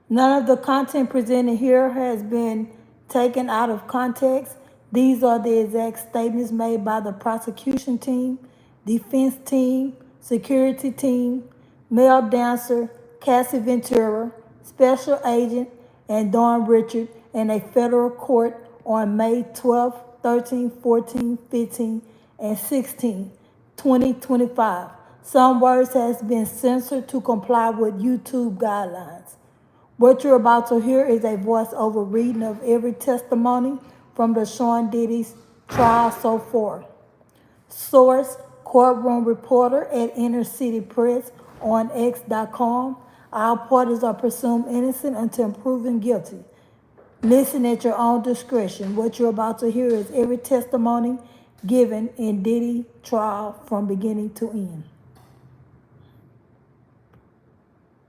None of the content presented here has been taken out of context. These are the exact statements made by the prosecution team, defense team, security team, male dancer, Cassie Ventura, special agent, and Dawn Richard in a federal court on May 12, 13, 14, 15, and 16, 2025. Some words has been censored to comply with YouTube guidelines. What you're about to hear is a voice-over reading of every testimony from the Sean Diddy's trial so far. Source, courtroom reporter at Inner City Press on X.com. All parties are presumed innocent until proven guilty. Listen at your own discretion. What you're about to hear is every testimony given in Diddy trial from beginning to end.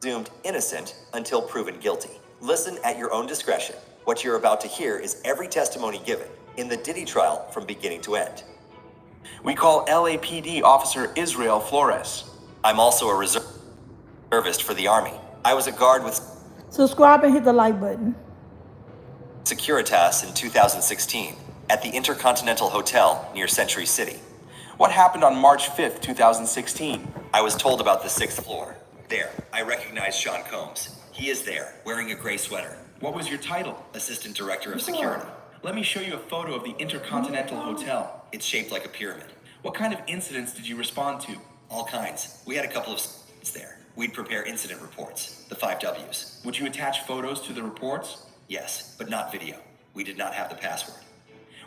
Presumed innocent until proven guilty. Listen at your own discretion. What you're about to hear is every testimony given in the Diddy trial from beginning to end. We call LAPD Officer Israel Flores. I'm also a reservist for the Army. I was a guard with Subscribe and hit the like button. Securitas in 2016 at the Intercontinental Hotel near Century City. What happened on March 5th, 2016? I was told about the 6th floor. There, I recognize Sean Combs. He is there, wearing a gray sweater. What was your title? Assistant Director of Security. Let me show you a photo of the Intercontinental Hotel. It's shaped like a pyramid. What kind of incidents did you respond to? All kinds. We had a couple of there. We'd prepare incident reports, the 5 Ws. Would you attach photos to the reports? Yes, but not video. We did not have the password.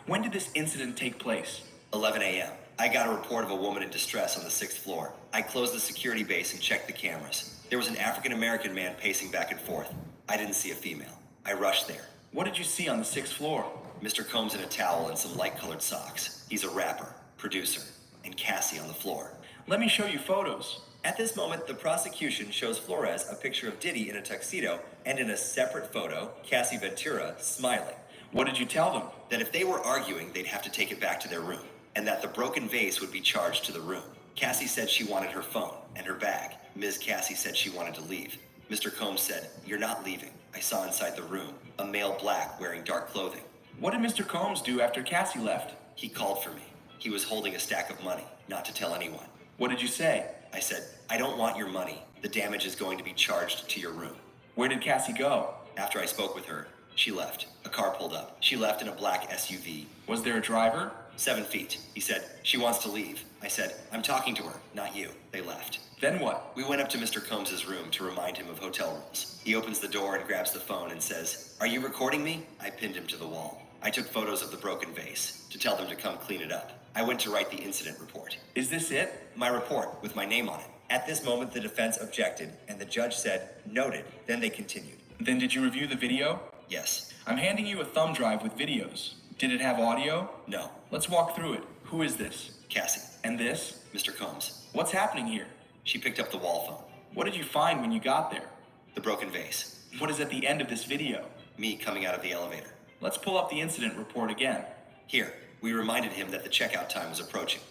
When did this incident take place? 11 a.m. I got a report of a woman in distress on the 6th floor. I closed the security base and checked the cameras. There was an African-American man pacing back and forth. I didn't see a female. I rushed there. What did you see on the 6th floor? Mr. Combs in a towel and some light-colored socks. He's a rapper, producer, and Cassie on the floor. Let me show you photos. At this moment, the prosecution shows Flores a picture of Diddy in a tuxedo and in a separate photo, Cassie Ventura smiling. What did you tell them? That if they were arguing, they'd have to take it back to their room, and that the broken vase would be charged to the room. Cassie said she wanted her phone and her bag. Ms. Cassie said she wanted to leave. Mr. Combs said, "You're not leaving." I saw inside the room a male black wearing dark clothing. What did Mr. Combs do after Cassie left? He called for me. He was holding a stack of money, not to tell anyone. What did you say? I said, "I don't want your money. The damage is going to be charged to your room." Where did Cassie go? After I spoke with her, she left. A car pulled up. She left in a black SUV. Was there a driver? 7 feet. He said, "She wants to leave." I said, "I'm talking to her, not you." They left. Then what? We went up to Mr. Combs' room to remind him of hotel rules. He opens the door and grabs the phone and says, "Are you recording me?" I pinned him to the wall. I took photos of the broken vase to tell them to come clean it up. I went to write the incident report. Is this it? My report with my name on it. At this moment, the defense objected, and the judge said, "Noted." Then they continued. Then did you review the video? Yes. I'm handing you a thumb drive with videos. Did it have audio? No. Let's walk through it. Who is this? Cassie. And this? Mr. Combs. What's happening here? She picked up the wall phone. What did you find when you got there? The broken vase. What is at the end of this video? Me coming out of the elevator. Let's pull up the incident report again. Here, we reminded him that the checkout time was approaching.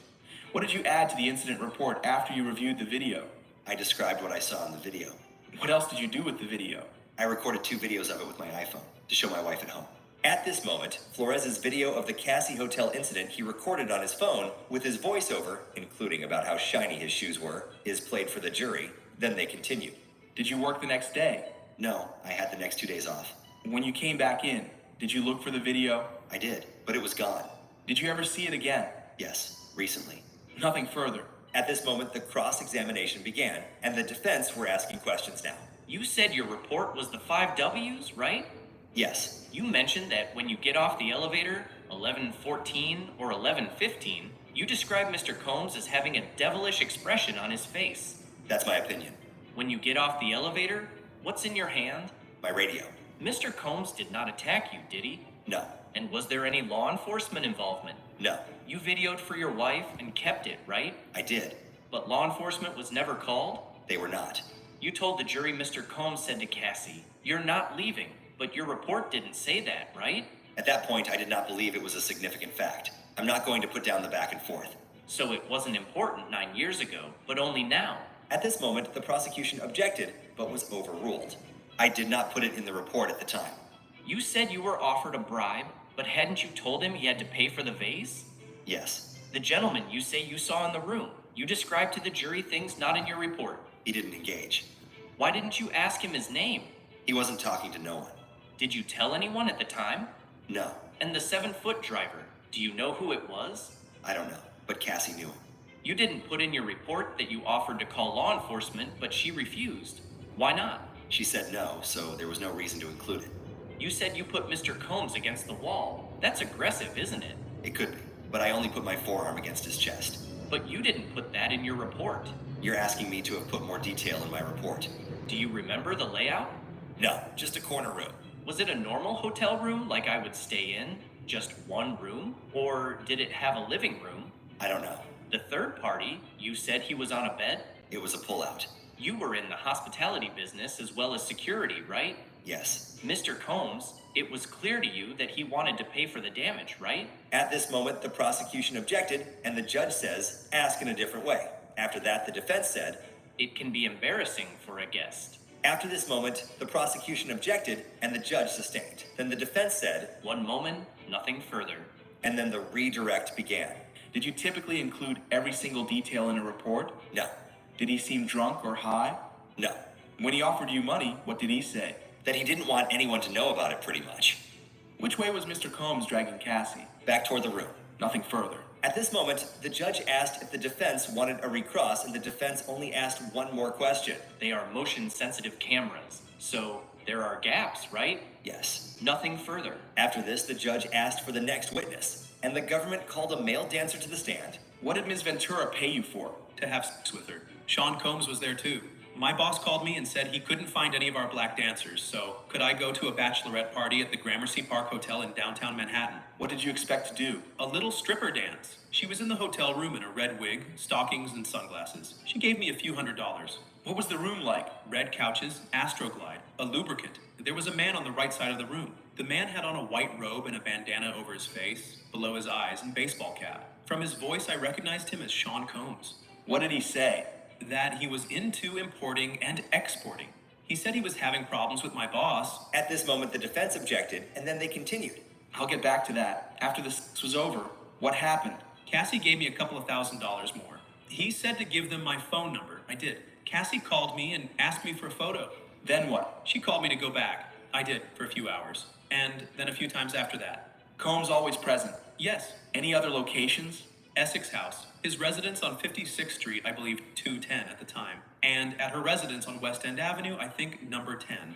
What did you add to the incident report after you reviewed the video? I described what I saw in the video. What else did you do with the video? I recorded 2 videos of it with my iPhone to show my wife at home. At this moment, Flores' video of the Cassie Hotel incident he recorded on his phone with his voiceover, including about how shiny his shoes were, is played for the jury. Then they continue. Did you work the next day? No, I had the next 2 days off. When you came back in, did you look for the video? I did, but it was gone. Did you ever see it again? Yes, recently. Nothing further. At this moment, the cross-examination began, and the defense were asking questions now. You said your report was the 5 Ws, right? Yes. You mentioned that when you get off the elevator, 11:14 or 11:15, you describe Mr. Combs as having a devilish expression on his face. That's my opinion. When you get off the elevator, what's in your hand? My radio. Mr. Combs did not attack you, did he? No. And was there any law enforcement involvement? No. You videoed for your wife and kept it, right? I did. But law enforcement was never called? They were not. You told the jury Mr. Combs said to Cassie, "You're not leaving," but your report didn't say that, right? At that point, I did not believe it was a significant fact. I'm not going to put down the back and forth. So it wasn't important 9 years ago, but only now. At this moment, the prosecution objected, but was overruled. I did not put it in the report at the time. You said you were offered a bribe, but hadn't you told him he had to pay for the vase? Yes. The gentleman you say you saw in the room. You described to the jury things not in your report. He didn't engage. Why didn't you ask him his name? He wasn't talking to no one. Did you tell anyone at the time? No, And the 7-foot driver, do you know who it was? I don't know, but Cassie knew him. You didn't put in your report that you offered to call law enforcement, but she refused. Why not? She said no, so there was no reason to include it. You said you put Mr. Combs against the wall. That's aggressive, isn't it? It could be, but I only put my forearm against his chest. But you didn't put that in your report. You're asking me to have put more detail in my report. Do you remember the layout? No, just a corner room. Was it a normal hotel room like I would stay in? Just one room? Or did it have a living room? I don't know. The third party, you said he was on a bed? It was a pullout. You were in the hospitality business as well as security, right? Yes. Mr. Combs, it was clear to you that he wanted to pay for the damage, right? At this moment, the prosecution objected, and the judge says, ask in a different way. After that, the defense said, It can be embarrassing for a guest. after this moment, the prosecution objected, and the judge sustained. Then the defense said, One moment, nothing further. and then the redirect began. Did you typically include every single detail in a report? No, Did he seem drunk or high? no. When he offered you money, what did he say? That he didn't want anyone to know about it, pretty much. Which way was Mr. Combs dragging Cassie? Back toward the room. Nothing further. At this moment, the judge asked if the defense wanted a recross, and the defense only asked one more question. They are motion sensitive cameras, so there are gaps, right? Yes. Nothing further. After this, the judge asked for the next witness, and the government called a male dancer to the stand. What did Ms. Ventura pay you for? To have sex with her. Sean Combs was there too. My boss called me and said he couldn't find any of our black dancers, so could I go to a bachelorette party at the Gramercy Park Hotel in downtown Manhattan? What did you expect to do? A little stripper dance. She was in the hotel room in a red wig, stockings, and sunglasses. She gave me a few $100s. What was the room like? Red couches, Astroglide, a lubricant. There was a man on the right side of the room. The man had on a white robe and a bandana over his face, below his eyes, and baseball cap. From his voice, I recognized him as Sean Combs. What did he say? That he was into importing and exporting. He said he was having problems with my boss. At this moment, the defense objected, and then they continued. I'll get back to that. After this was over, what happened? Cassie gave me a couple of $1,000s more. He said to give them my phone number. I did. Cassie called me and asked me for a photo. Then what? She called me to go back. I did, for a few hours. And then a few times after that. Combs always present. Yes, Any other locations? Essex House. His residence on 56th Street, I believe 210 at the time. And at her residence on West End Avenue, I think number 10.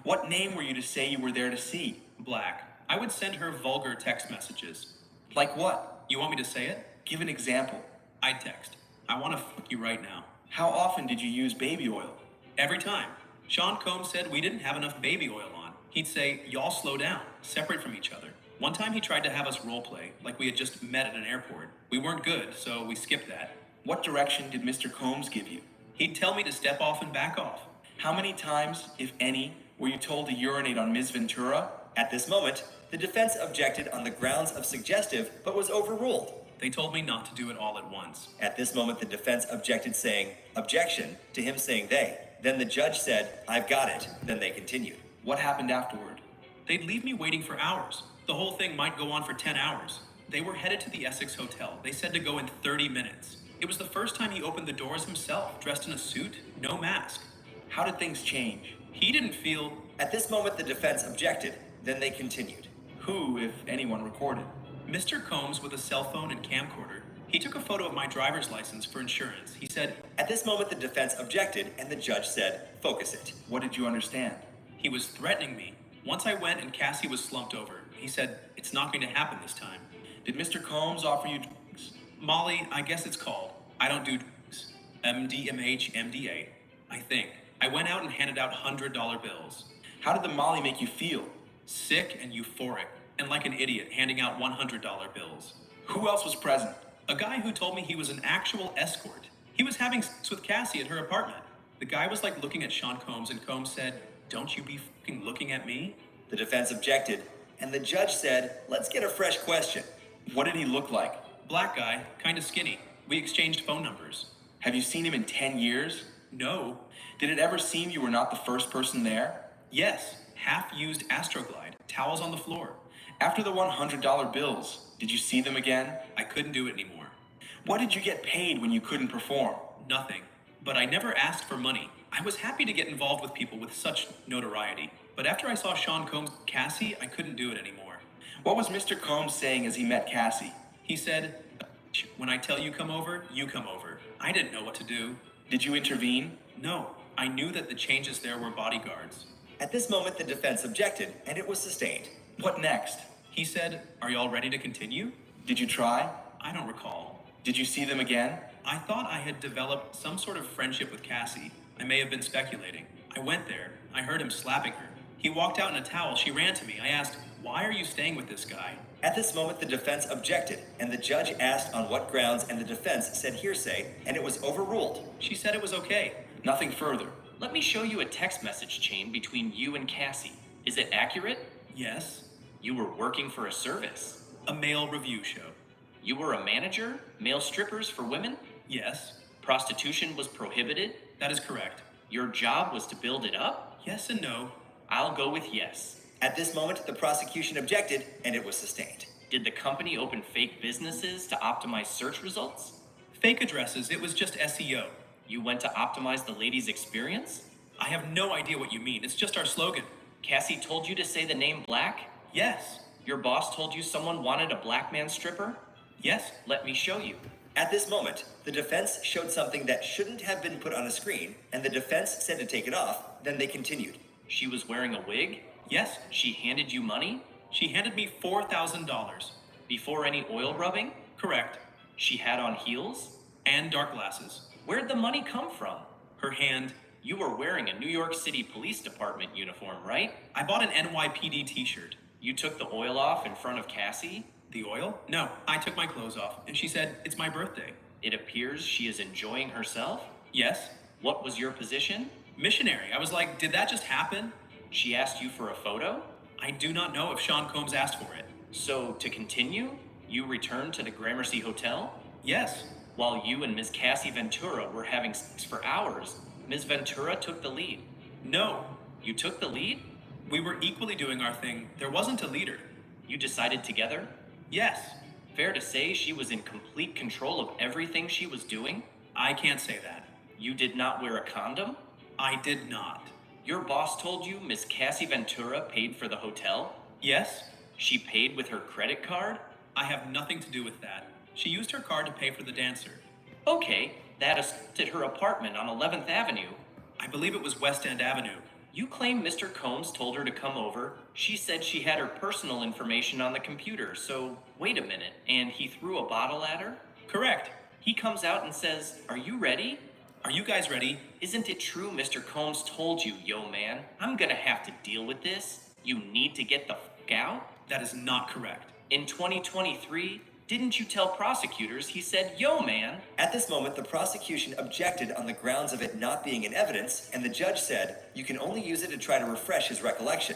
What name were you to say you were there to see? Black. I would send her vulgar text messages. Like what? You want me to say it? Give an example. I'd text. I want to fuck you right now. How often did you use baby oil? Every time. Sean Combs said we didn't have enough baby oil on. He'd say, y'all slow down, separate from each other. One time he tried to have us role play, like we had just met at an airport. We weren't good, so we skipped that. What direction did Mr. Combs give you? He'd tell me to step off and back off. How many times, if any, were you told to urinate on Ms. Ventura? At this moment, the defense objected on the grounds of suggestive, but was overruled. They told me not to do it all at once. At this moment, the defense objected, saying, objection, to him saying they. Then the judge said, I've got it. Then they continued. What happened afterward? They'd leave me waiting for hours. The whole thing might go on for 10 hours. They were headed to the Essex Hotel. They said to go in 30 minutes. It was the first time he opened the doors himself, dressed in a suit, no mask. How did things change? He didn't feel... At this moment, the defense objected. Then they continued. Who, if anyone, recorded? Mr. Combs with a cell phone and camcorder. He took a photo of my driver's license for insurance. He said, At this moment, the defense objected, and the judge said, focus it. What did you understand? he was threatening me. Once I went and Cassie was slumped over. He said, it's not going to happen this time. Did Mr. Combs offer you drugs? Molly, I guess it's called. I don't do drugs. MDMH, MDA, I think. I went out and handed out $100 bills. How did the Molly make you feel? Sick and euphoric, and like an idiot handing out $100 bills. Who else was present? A guy who told me he was an actual escort. He was having sex with Cassie at her apartment. The guy was like looking at Sean Combs, and Combs said, don't you be fucking looking at me? The defense objected, and the judge said, let's get a fresh question. What did he look like? Black guy, kinda skinny. We exchanged phone numbers. Have you seen him in 10 years? No. Did it ever seem you were not the first person there? Yes, half-used Astroglide, towels on the floor. After the $100 bills, did you see them again? I couldn't do it anymore. What did you get paid when you couldn't perform? Nothing. But I never asked for money. I was happy to get involved with people with such notoriety. But after I saw Sean Combs' Cassie, I couldn't do it anymore. What was Mr. Combs saying as he met Cassie? He said, "When I tell you come over, you come over." I didn't know what to do. Did you intervene? No, I knew that the changes there were bodyguards. At this moment, the defense objected, and it was sustained. What next? He said, "Are y'all ready to continue?" Did you try? I don't recall. Did you see them again? I thought I had developed some sort of friendship with Cassie. I may have been speculating. I went there. I heard him slapping her. He walked out in a towel. She ran to me. I asked, "Why are you staying with this guy?" At this moment, the defense objected, and the judge asked on what grounds, and the defense said hearsay, and it was overruled. She said it was okay. Nothing further. Let me show you a text message chain between you and Cassie. Is it accurate? Yes. You were working for a service. A male review show. You were a manager? Male strippers for women? Yes. Prostitution was prohibited? That is correct. Your job was to build it up? Yes and no. I'll go with yes. At this moment, the prosecution objected, and it was sustained. Did the company open fake businesses to optimize search results? Fake addresses. It was just SEO. You went to optimize the lady's experience? I have no idea what you mean. It's just our slogan. Cassie told you to say the name Black? Yes. Your boss told you someone wanted a black man stripper? Yes. Let me show you. At this moment, the defense showed something that shouldn't have been put on a screen, and the defense said to take it off. Then they continued. She was wearing a wig? Yes. She handed you money? She handed me $4,000. Before any oil rubbing? Correct. She had on heels? And dark glasses. Where'd the money come from? Her hand. You were wearing a New York City Police Department uniform, right? I bought an NYPD t-shirt. You took the oil off in front of Cassie? The oil? No, I took my clothes off, and she said, "It's my birthday." It appears she is enjoying herself? Yes. What was your position? Missionary. I was like, did that just happen? She asked you for a photo? I do not know if Sean Combs asked for it. So, to continue, you returned to the Gramercy Hotel? Yes. While you and Ms. Cassie Ventura were having sex for hours, Ms. Ventura took the lead. No. You took the lead? We were equally doing our thing. There wasn't a leader. You decided together? Yes. Fair to say she was in complete control of everything she was doing? I can't say that. You did not wear a condom? I did not. Your boss told you Miss Cassie Ventura paid for the hotel? Yes. She paid with her credit card? I have nothing to do with that. She used her card to pay for the dancer. Okay, that assaulted her apartment on 11th Avenue. I believe it was West End Avenue. You claim Mr. Combs told her to come over. She said she had her personal information on the computer, so wait a minute. And he threw a bottle at her? Correct. He comes out and says, "Are you ready?" Are you guys ready? Isn't it true Mr. Combs told you, yo man, I'm gonna have to deal with this? You need to get the f out? That is not correct. In 2023, didn't you tell prosecutors he said, yo man? At this moment, the prosecution objected on the grounds of it not being in evidence, and the judge said, you can only use it to try to refresh his recollection.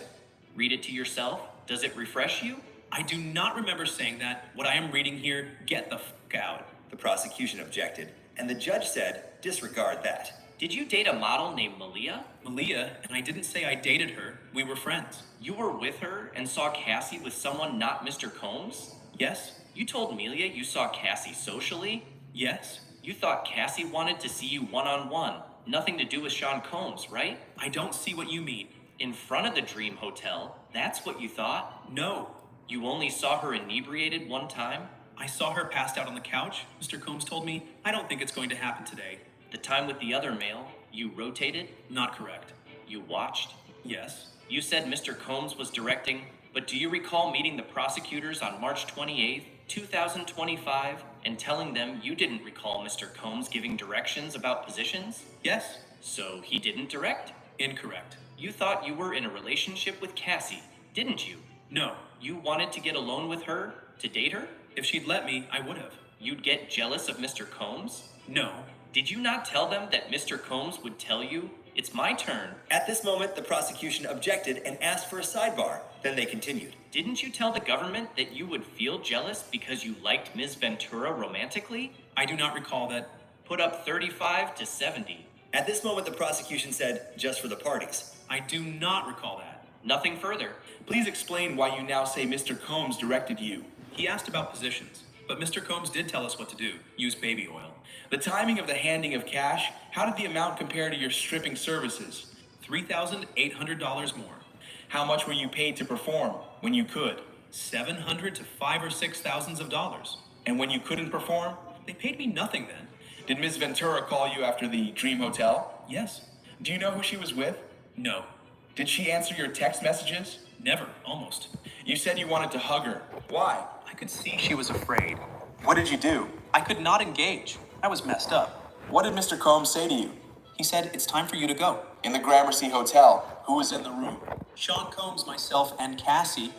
Read it to yourself. Does it refresh you? I do not remember saying that. What I am reading here, get the f out. The prosecution objected, and the judge said, disregard that. Did you date a model named Malia? Malia, and I didn't say I dated her. We were friends. You were with her and saw Cassie with someone not Mr. Combs? Yes. You told Melia you saw Cassie socially? Yes. You thought Cassie wanted to see you one-on-one. Nothing to do with Sean Combs, right? I don't see what you mean. In front of the Dream Hotel, that's what you thought? No. You only saw her inebriated one time? I saw her passed out on the couch. Mr. Combs told me, I don't think it's going to happen today. The time with the other male, you rotated? Not correct. You watched? Yes. You said Mr. Combs was directing, but do you recall meeting the prosecutors on March 28th, 2025, and telling them you didn't recall Mr. Combs giving directions about positions? Yes. So he didn't direct? Incorrect. You thought you were in a relationship with Cassie, didn't you? No. You wanted to get alone with her, to date her? If she'd let me, I would have. You'd get jealous of Mr. Combs? No. Did you not tell them that Mr. Combs would tell you, it's my turn? At this moment, the prosecution objected and asked for a sidebar. Then they continued. Didn't you tell the government that you would feel jealous because you liked Ms. Ventura romantically? I do not recall that. Put up 35 to 70. At this moment, the prosecution said, just for the parties. I do not recall that. Nothing further. Please explain why you now say Mr. Combs directed you. He asked about positions, but Mr. Combs did tell us what to do. Use baby oil. The timing of the handing of cash, how did the amount compare to your stripping services? $3,800 more. How much were you paid to perform when you could? $700 to $5,000 or $6,000. And when you couldn't perform? They paid me nothing then. Did Ms. Ventura call you after the Dream Hotel? Yes. Do you know who she was with? No. Did she answer your text messages? Never. Almost. You said you wanted to hug her. Why? I could see she was afraid. What did you do? I could not engage. I was messed up. What did Mr. Combs say to you? He said, it's time for you to go. In the Gramercy Hotel, who was in the room? Sean Combs, myself, and Cassie.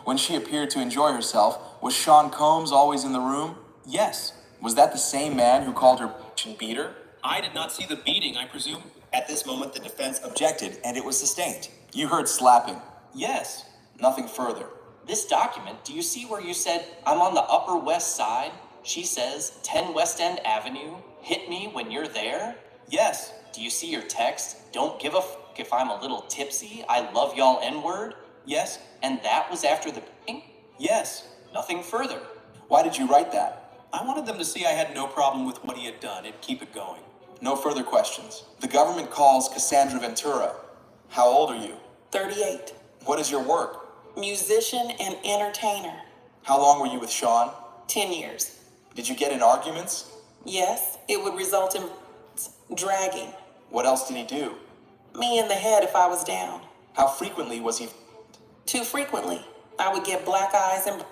When she appeared to enjoy herself, was Sean Combs always in the room? Yes. Was that the same man who called her and beat her? I did not see the beating, I presume. At this moment, the defense objected, and it was sustained. You heard slapping. Yes. Nothing further. This document, do you see where you said, I'm on the Upper West Side? She says, 10 West End Avenue, hit me when you're there? Yes. Do you see your text? Don't give a if I'm a little tipsy, I love y'all N-word? Yes. And that was after the beating? Yes. Nothing further. Why did you write that? I wanted them to see I had no problem with what he had done and keep it going. No further questions. The government calls Cassandra Ventura. How old are you? 38. What is your work? Musician and entertainer. How long were you with Sean? 10 years. Did you get in arguments? Yes, it would result in dragging. What else did he do? Me in the head if I was down. How frequently was he? Too frequently. I would get black eyes and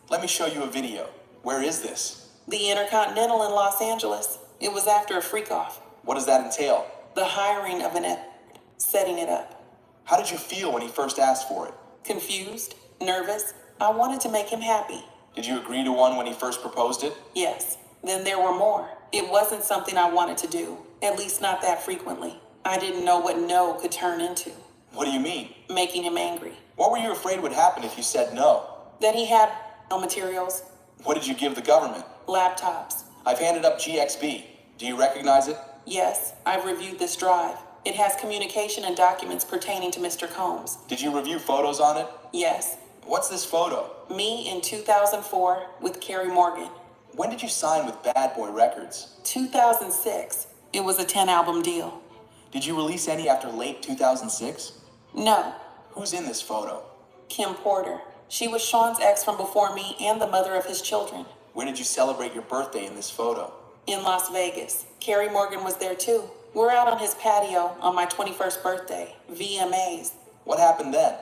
Let me show you a video. Where is this? the Intercontinental in Los Angeles. It was after a Freakoff. What does that entail? The hiring of setting it up. How did you feel when he first asked for it? Confused, nervous. I wanted to make him happy. Did you agree to one when he first proposed it? Yes. Then there were more. It wasn't something I wanted to do. At least not that frequently. I didn't know what no could turn into. What do you mean? Making him angry. What were you afraid would happen if you said no? That he had no materials, What did you give the government? laptops. I've handed up GXB. Do you recognize it? Yes, I've reviewed this drive. It has communication and documents pertaining to Mr. Combs. Did you review photos on it? Yes, What's this photo? me in 2004 with Carrie Morgan. When did you sign with Bad Boy Records? 2006, it was a 10-album deal. Did you release any after late 2006? No, Who's in this photo? Kim Porter. She was Sean's ex from before me and the mother of his children. Where did you celebrate your birthday in this photo? In Las Vegas. Carrie Morgan was there too. We're out on his patio on my 21st birthday. VMAs. What happened then?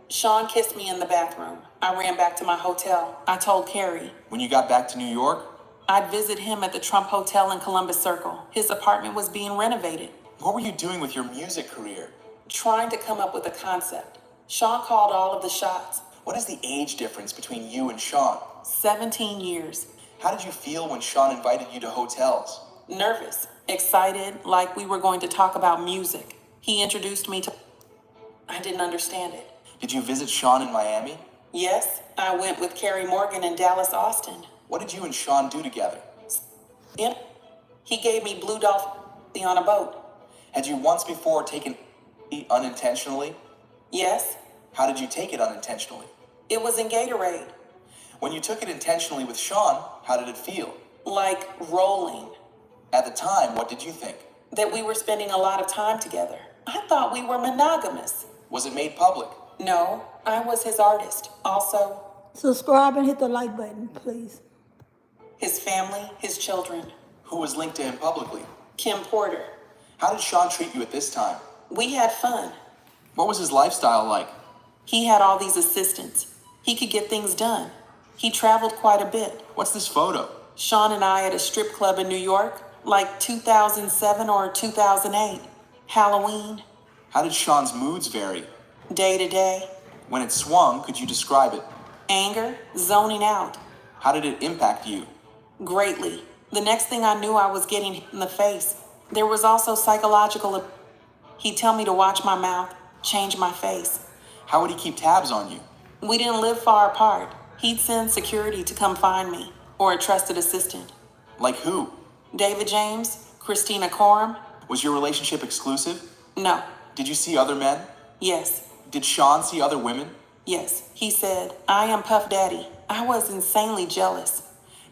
Sean kissed me in the bathroom. I ran back to my hotel. I told Carrie. When you got back to New York? I'd visit him at the Trump Hotel in Columbus Circle. His apartment was being renovated. What were you doing with your music career? Trying to come up with a concept. Sean called all of the shots. What is the age difference between you and Sean? 17 years. How did you feel when Sean invited you to hotels? Nervous. Excited, like we were going to talk about music. He introduced me to... I didn't understand it. Did you visit Sean in Miami? Yes, I went with Carrie Morgan in Dallas, Austin. What did you and Sean do together? In- He gave me Blue Dolphin on a boat. Had you once before taken unintentionally? Yes, How did you take it unintentionally? it was in Gatorade. When you took it intentionally with Sean, how did it feel? Like rolling. At the time, what did you think? That we were spending a lot of time together. I thought we were monogamous. Was it made public? No, I was his artist. Also, Subscribe and hit the like button, please. his family, his children. Who was linked to him publicly? Kim Porter. How did Sean treat you at this time? We had fun. What was his lifestyle like? He had all these assistants. He could get things done. He traveled quite a bit. What's this photo? Sean and I at a strip club in New York, like 2007 or 2008. Halloween, How did Sean's moods vary? day to day. When it swung, could you describe it? Anger, zoning out. How did it impact you? Greatly. The next thing I knew, I was getting hit in the face. There was also psychological. He'd tell me to watch my mouth, change my face. How would he keep tabs on you? We didn't live far apart. He'd send security to come find me, or a trusted assistant. Like who? David James, Christina Coram. Was your relationship exclusive? No. Did you see other men? Yes. Did Sean see other women? Yes. He said, I am Puff Daddy. I was insanely jealous.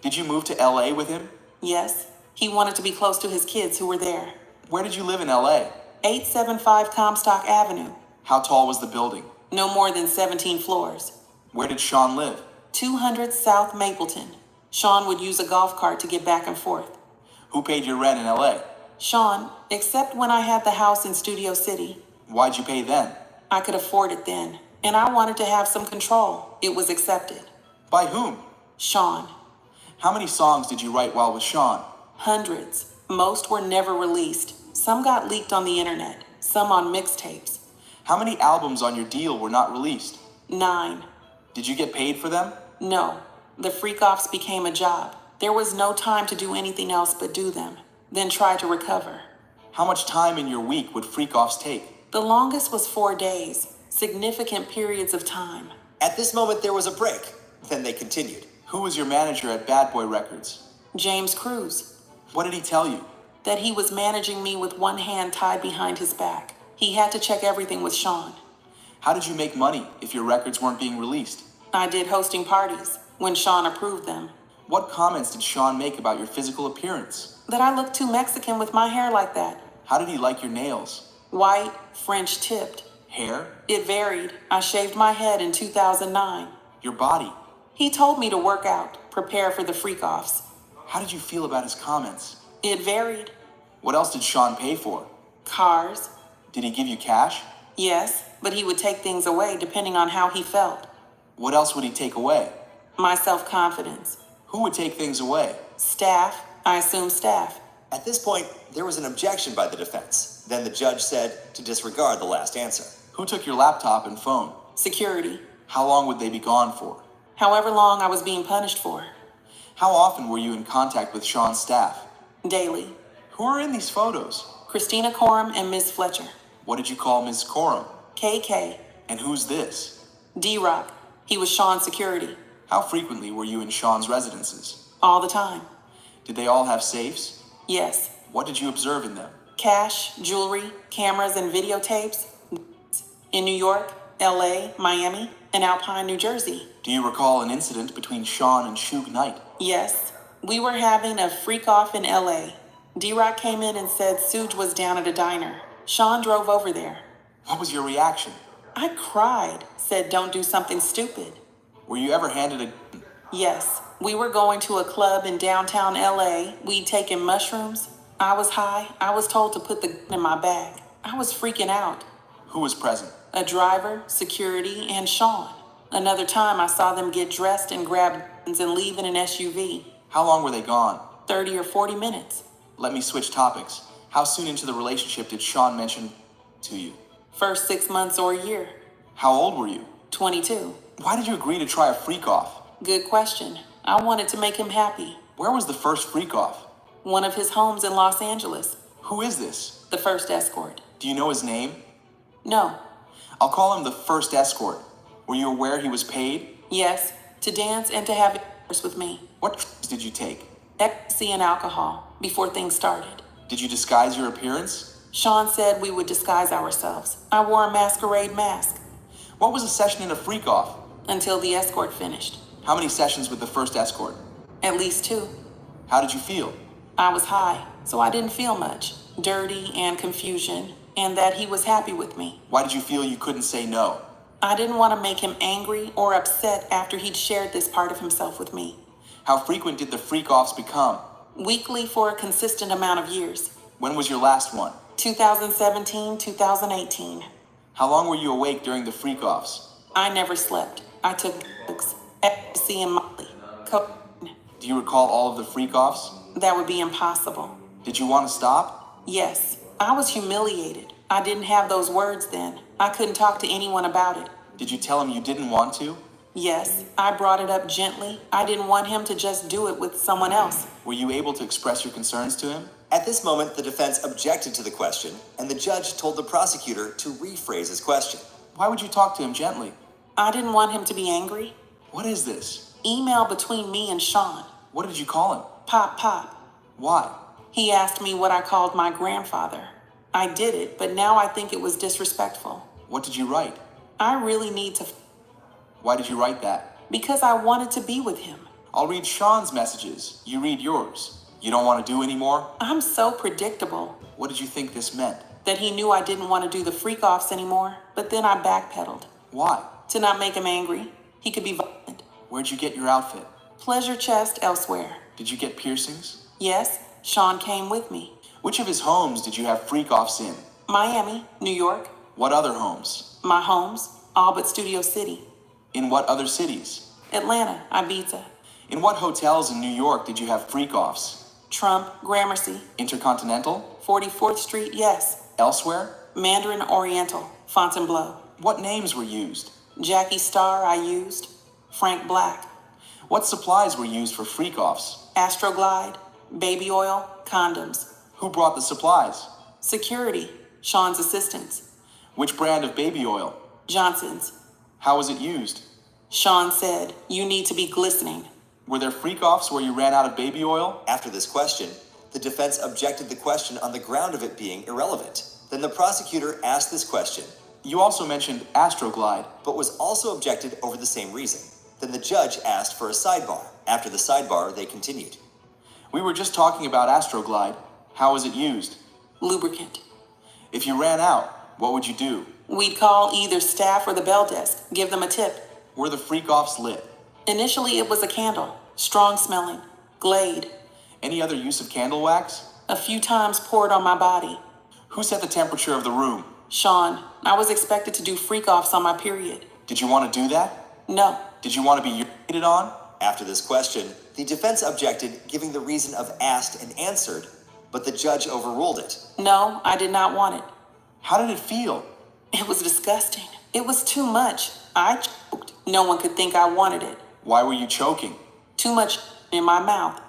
Did you move to LA with him? Yes. He wanted to be close to his kids who were there. Where did you live in LA? 875 Comstock Avenue. How tall was the building? No more than 17 floors. Where did Sean live? 200 South Mapleton. Sean would use a golf cart to get back and forth. Who paid your rent in LA? Sean, except when I had the house in Studio City. Why'd you pay then? I could afford it then, and I wanted to have some control. It was accepted. By whom? Sean. How many songs did you write while with Sean? Hundreds. Most were never released. Some got leaked on the internet, some on mixtapes. How many albums on your deal were not released? 9. Did you get paid for them? No. The Freakoffs became a job. There was no time to do anything else but do them, then try to recover. How much time in your week would Freakoffs take? The longest was 4 days, significant periods of time. At this moment, there was a break. Then they continued. Who was your manager at Bad Boy Records? James Cruz. What did he tell you? That he was managing me with one hand tied behind his back. He had to check everything with Sean. How did you make money if your records weren't being released? I did hosting parties when Sean approved them. What comments did Sean make about your physical appearance? That I looked too Mexican with my hair like that. How did he like your nails? White, French tipped. Hair? It varied. I shaved my head in 2009. Your body? He told me to work out, prepare for the Freakoffs. How did you feel about his comments? It varied. What else did Sean pay for? Cars. Did he give you cash? Yes, but he would take things away depending on how he felt. What else would he take away? My self-confidence. Who would take things away? Staff. I assume staff. At this point, there was an objection by the defense. Then the judge said to disregard the last answer. Who took your laptop and phone? Security. How long would they be gone for? However long I was being punished for. How often were you in contact with Sean's staff? Daily. Who are in these photos? Christina Coram and Miss Fletcher. What did you call Ms. Coram? KK. And who's this? D-Rock. He was Sean's security. How frequently were you in Sean's residences? All the time. Did they all have safes? Yes. What did you observe in them? Cash, jewelry, cameras, and videotapes. In New York, LA, Miami, and Alpine, New Jersey. Do you recall an incident between Sean and Suge Knight? Yes. We were having a freak-off in LA. D-Rock came in and said Suge was down at a diner. Sean drove over there. What was your reaction? I cried, said don't do something stupid. Were you ever handed a... Yes. We were going to a club in downtown LA. We'd taken mushrooms. I was high. I was told to put the gun in my bag. I was freaking out. Who was present? A driver, security, and Sean. Another time I saw them get dressed and grab guns and leave in an SUV. How long were they gone? 30 or 40 minutes. Let me switch topics. How soon into the relationship did Sean mention to you? First 6 months or a year. How old were you? 22. Why did you agree to try a freak-off? Good question. I wanted to make him happy. Where was the first freak-off? One of his homes in Los Angeles. Who is this? The first escort. Do you know his name? No. I'll call him the first escort. Were you aware he was paid? Yes. To dance and to have intercourse with me. What drugs did you take? Ecstasy and alcohol before things started. Did you disguise your appearance? Sean said we would disguise ourselves. I wore a masquerade mask. What was a session in a freak-off? Until the escort finished. How many sessions with the first escort? At least 2. How did you feel? I was high, so I didn't feel much. Dirty and confusion, and that he was happy with me. Why did you feel you couldn't say no? I didn't want to make him angry or upset after he'd shared this part of himself with me. How frequent did the freak-offs become? Weekly for a consistent amount of years. When was your last one? 2017, 2018. How long were you awake during the freak-offs? I never slept. I took drugs, ecstasy and Molly, cocaine. Do you recall all of the freak-offs? That would be impossible. Did you want to stop? Yes. I was humiliated. I didn't have those words then. I couldn't talk to anyone about it. Did you tell him you didn't want to? Yes. I brought it up gently. I didn't want him to just do it with someone else. Were you able to express your concerns to him? At this moment, the defense objected to the question, and the judge told the prosecutor to rephrase his question. Why would you talk to him gently? I didn't want him to be angry. What is this? Email between me and Sean. What did you call him? Pop, pop. Why? He asked me what I called my grandfather. I did it, but now I think it was disrespectful. What did you write? I really need to, Why did you write that? because I wanted to be with him. I'll read Sean's messages. You read yours. You don't want to do anymore? I'm so predictable. What did you think this meant? That he knew I didn't want to do the freak-offs anymore, but then I backpedaled. Why? To not make him angry. He could be violent. Where'd you get your outfit? Pleasure chest elsewhere. Did you get piercings? Yes, Sean came with me. Which of his homes did you have freak-offs in? Miami, New York, What other homes? my homes, all but Studio City. In what other cities? Atlanta, Ibiza, In what hotels in New York did you have freak-offs? Trump, Gramercy, Intercontinental? 44th Street, yes. Elsewhere? Mandarin Oriental, Fontainebleau. What names were used? Jackie Starr I used. Frank Black. What supplies were used for freak-offs? Astroglide, baby oil, condoms. Who brought the supplies? Security, Sean's assistants. Which brand of baby oil? Johnson's. How was it used? Sean said, you need to be glistening. Were there freak-offs where you ran out of baby oil? After this question, the defense objected the question on the ground of it being irrelevant. Then the prosecutor asked this question, You also mentioned Astroglide. but was also objected over the same reason. Then the judge asked for a sidebar. After the sidebar, they continued. We were just talking about Astroglide. How was it used? Lubricant. If you ran out, what would you do? We'd call either staff or the bell desk, give them a tip. Were the freak-offs lit? Initially, it was a candle, strong smelling, Glade. Any other use of candle wax? A few times poured on my body. Who set the temperature of the room? Sean, I was expected to do freak-offs on my period. Did you want to do that? No, Did you want to be urinated on? After this question, the defense objected, giving the reason of asked and answered, but the judge overruled it. no, I did not want it. How did it feel? It was disgusting. It was too much. I choked. No one could think I wanted it. Why were you choking? Too much in my mouth.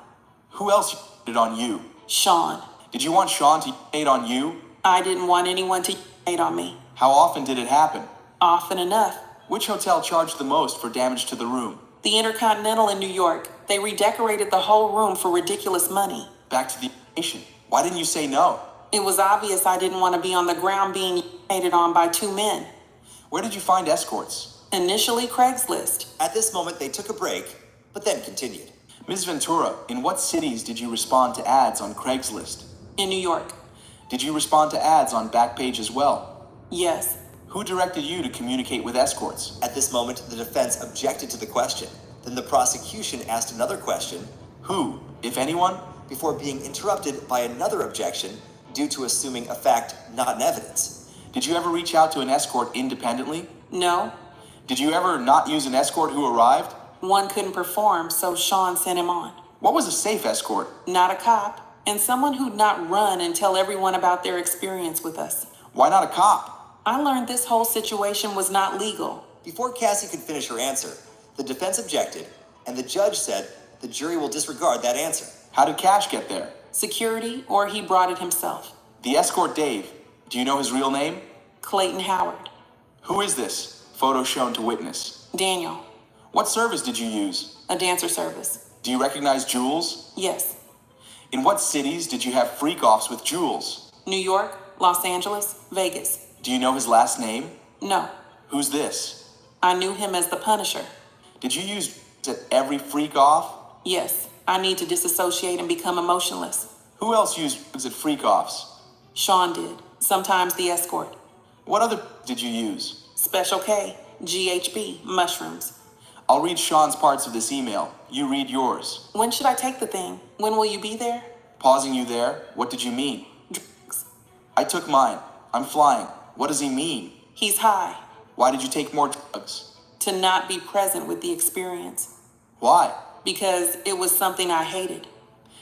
Who else urinated on you? Sean, Did you want Sean to urinate on you? I didn't want anyone to hate on me. How often did it happen? Often enough. Which hotel charged the most for damage to the room? The Intercontinental in New York. They redecorated the whole room for ridiculous money. Back to the urination. Why didn't you say no? It was obvious I didn't want to be on the ground being hated on by two men. Where did you find escorts? Initially, Craigslist. At this moment, they took a break, but then continued. Ms. Ventura, in what cities did you respond to ads on Craigslist? In New York. Did you respond to ads on Backpage as well? Yes. Who directed you to communicate with escorts? At this moment, the defense objected to the question. Then the prosecution asked another question Who, if anyone? before being interrupted by another objection due to assuming a fact, not an evidence. Did you ever reach out to an escort independently? No. Did you ever not use an escort who arrived? One couldn't perform, so Sean sent him on. What was a safe escort? Not a cop, and someone who'd not run and tell everyone about their experience with us. Why not a cop? I learned this whole situation was not legal. Before Cassie could finish her answer, the defense objected, and the judge said the jury will disregard that answer. How did Cash get there? Security, or he brought it himself. The escort Dave. Do you know his real name? Clayton Howard. Who is this? Photo shown to witness. Daniel. What service did you use? A dancer service. Do you recognize Jules? Yes. In what cities did you have freak-offs with Jules? New York, Los Angeles, Vegas. Do you know his last name? No. Who's this? I knew him as the Punisher. Did you use at every freak-off? Yes. I need to disassociate and become emotionless. Who else used drugs at freak-offs? Sean did. Sometimes the escort. What other did you use? Special K, GHB, mushrooms. I'll read Sean's parts of this email. You read yours. When should I take the thing? When will you be there? Pausing you there, what did you mean? Drugs. I took mine. I'm flying. What does he mean? He's high. Why did you take more drugs? To not be present with the experience. Why? Because it was something I hated.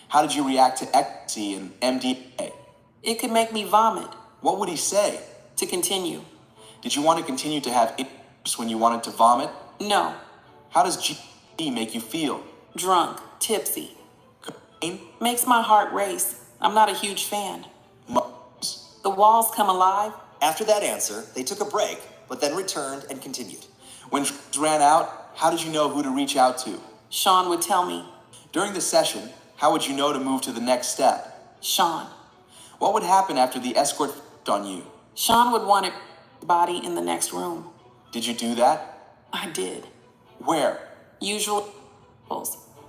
How did you react to ecstasy and MDMA? It could make me vomit. What would he say? To continue. Did you want to continue to have intercourse when you wanted to vomit? No. How does GHB make you feel? Drunk. Tipsy. Cocaine? Makes my heart race. I'm not a huge fan. Mushrooms? The walls come alive. After that answer, they took a break, but then returned and continued. When drugs ran out, how did you know who to reach out to? Sean would tell me. During the session, how would you know to move to the next step? Sean. What would happen after the escort on you? Sean would want it body in the next room. Did you do that? I did. Where? Usually.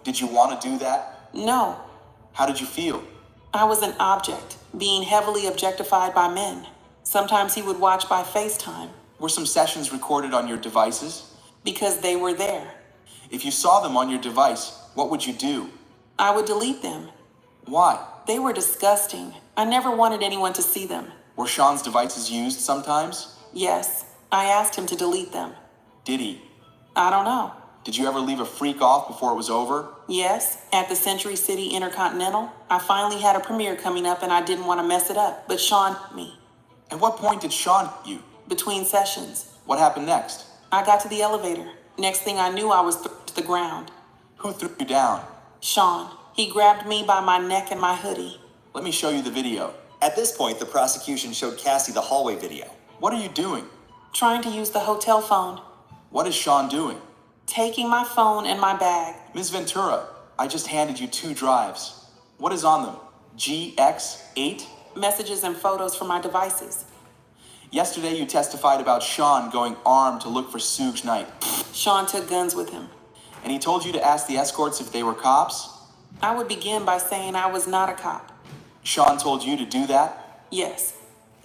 Did you want to do that? No. How did you feel? I was an object, being heavily objectified by men. Sometimes he would watch by FaceTime. Were some sessions recorded on your devices? Because they were there. If you saw them on your device, what would you do? I would delete them. Why? They were disgusting. I never wanted anyone to see them. Were Sean's devices used sometimes? Yes, I asked him to delete them. Did he? I don't know. Did you ever leave a freak off before it was over? Yes, at the Century City Intercontinental. I finally had a premiere coming up and I didn't want to mess it up, but Sean hit me. At what point did Sean hit you? Between sessions. What happened next? I got to the elevator. Next thing I knew, I was thrown to the ground. Who threw you down? Sean. He grabbed me by my neck and my hoodie. Let me show you the video. At this point, the prosecution showed Cassie the hallway video. What are you doing? Trying to use the hotel phone. What is Sean doing? Taking my phone and my bag. Ms. Ventura, I just handed you 2 drives. What is on them? GX8? Messages and photos from my devices. Yesterday you testified about Sean going armed to look for Suge Knight. Sean took guns with him. And he told you to ask the escorts if they were cops? I would begin by saying I was not a cop. Sean told you to do that? Yes.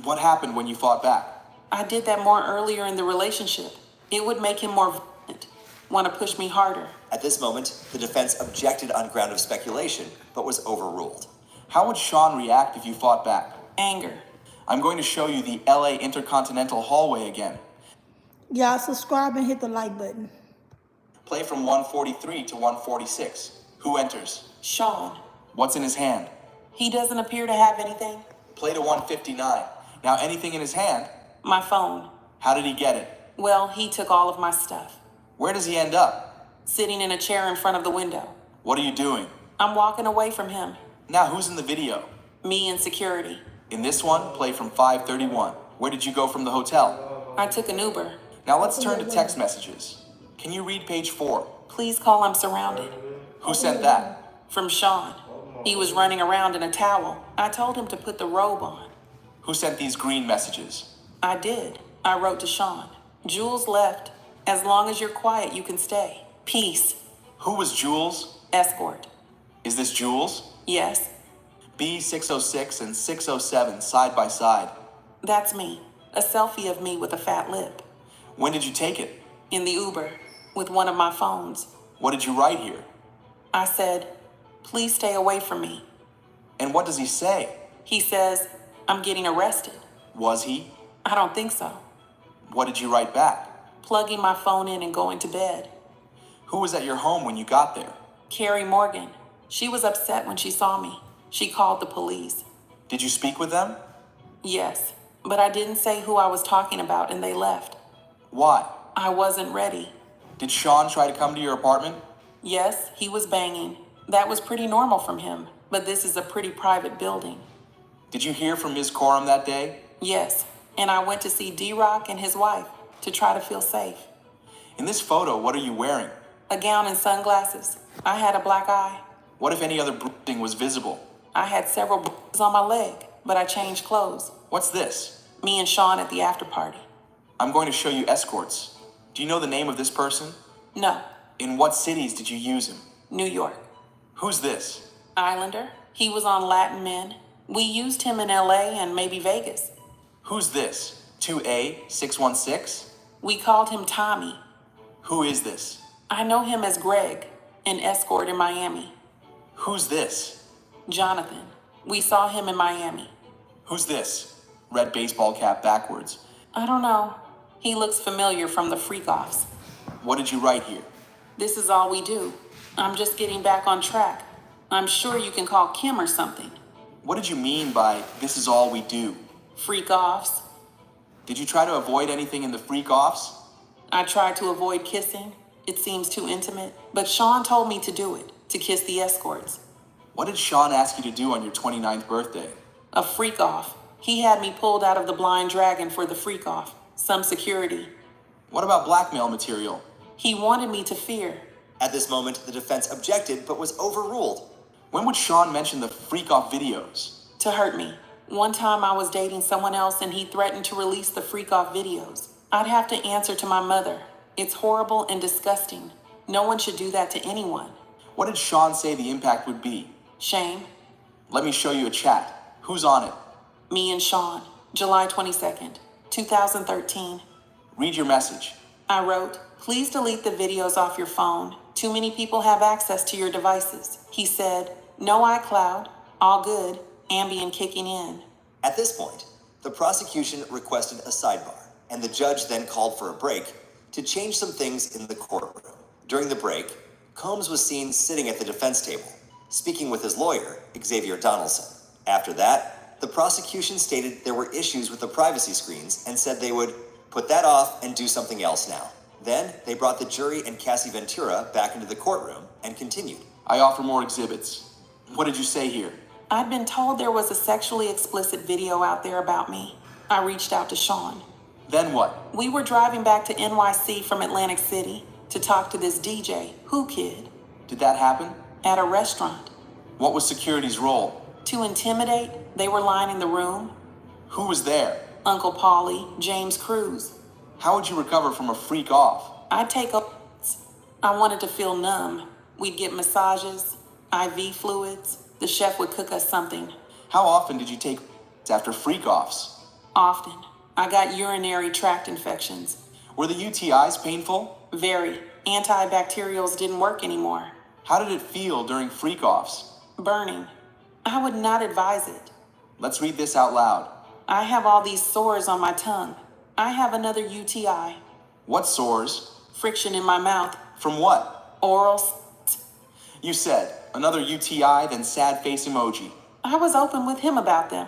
What happened when you fought back? I did that more earlier in the relationship. It would make him more violent, want to push me harder. At this moment, the defense objected on ground of speculation, but was overruled. How would Sean react if you fought back? Anger. I'm going to show you the LA Intercontinental hallway again. Y'all subscribe and hit the like button. Play from 143 to 146. Who enters? Sean. What's in his hand? He doesn't appear to have anything. Play to 159. Now anything in his hand? My phone. How did he get it? Well, he took all of my stuff. Where does he end up? Sitting in a chair in front of the window. What are you doing? I'm walking away from him. Now who's in the video? Me and security. In this one, play from 531. Where did you go from the hotel? I took an Uber. Now let's turn to text messages. Can you read page 4? Please call, I'm surrounded. Who sent that? From Sean. He was running around in a towel. I told him to put the robe on. Who sent these green messages? I did. I wrote to Sean. Jules left. As long as you're quiet, you can stay. Peace. Who was Jules? Escort. Is this Jules? Yes, B606 and 607 side by side. that's me. A selfie of me with a fat lip. When did you take it? In the Uber. With one of my phones. What did you write here? I said, please stay away from me. And what does he say? He says, I'm getting arrested. Was he? I don't think so. What did you write back? Plugging my phone in and going to bed. Who was at your home when you got there? Carrie Morgan. She was upset when she saw me. She called the police. Did you speak with them? Yes, but I didn't say who I was talking about and they left. Why? I wasn't ready. Did Sean try to come to your apartment? Yes, he was banging. That was pretty normal from him, but this is a pretty private building. Did you hear from Ms. Coram that day? Yes, and I went to see D-Rock and his wife to try to feel safe. In this photo, what are you wearing? A gown and sunglasses. I had a black eye. What if any other bruising was visible? I had several bruises on my leg, but I changed clothes. What's this? Me and Sean at the after party. I'm going to show you escorts. Do you know the name of this person? No, In what cities did you use him? New York. Who's this? Islander. He was on Latin Men. We used him in LA and maybe Vegas. Who's this? 2A616? We called him Tommy. Who is this? I know him as Greg, an escort in Miami. Who's this? Jonathan. We saw him in Miami. Who's this? Red baseball cap backwards. I don't know. He looks familiar from the Freakoffs. What did you write here? This is all we do. I'm just getting back on track. I'm sure you can call Kim or something. What did you mean by this is all we do? Freak-offs. Did you try to avoid anything in the freak-offs? I tried to avoid kissing. It seems too intimate. But Sean told me to do it, to kiss the escorts. What did Sean ask you to do on your 29th birthday? A freak-off. He had me pulled out of the Blind Dragon for the freak-off. Some security. What about blackmail material? He wanted me to fear. At this moment, the defense objected but was overruled. When would Sean mention the Freakoff videos? To hurt me. One time I was dating someone else and he threatened to release the Freakoff videos. I'd have to answer to my mother. It's horrible and disgusting. No one should do that to anyone. What did Sean say the impact would be? Shame. Let me show you a chat. Who's on it? Me and Sean. July 22nd, 2013. Read your message. I wrote, please delete the videos off your phone. Too many people have access to your devices. He said, no iCloud, all good, Ambien kicking in. At this point, the prosecution requested a sidebar, and the judge then called for a break to change some things in the courtroom. During the break, Combs was seen sitting at the defense table, speaking with his lawyer, Xavier Donaldson. After that, the prosecution stated there were issues with the privacy screens and said they would put that off and do something else now. Then, they brought the jury and Cassie Ventura back into the courtroom and continued. I offer more exhibits. What did you say here? I'd been told there was a sexually explicit video out there about me. I reached out to Sean. Then what? We were driving back to NYC from Atlantic City to talk to this DJ, Who Kid, Did that happen? at a restaurant. What was security's role? To intimidate, they were lining the room. Who was there? Uncle Paulie, James Cruz. How would you recover from a freak off? I'd take up. I wanted to feel numb. We'd get massages, IV fluids. The chef would cook us something. How often did you take after freak offs? Often. I got urinary tract infections. Were the UTIs painful? Very. Antibacterials didn't work anymore. How did it feel during freak offs? Burning. I would not advise it. Let's read this out loud. I have all these sores on my tongue. I have another UTI. What sores? Friction in my mouth. From what? Oral. You said another UTI, then sad face emoji. I was open with him about them.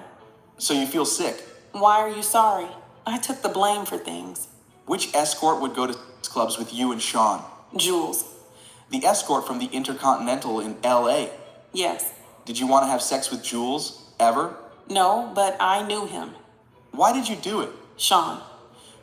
So you feel sick. Why are you sorry? I took the blame for things. Which escort would go to clubs with you and Sean? Jules. The escort from the Intercontinental in LA. Yes. Did you want to have sex with Jules? Ever? No, but I knew him. Why did you do it? Sean.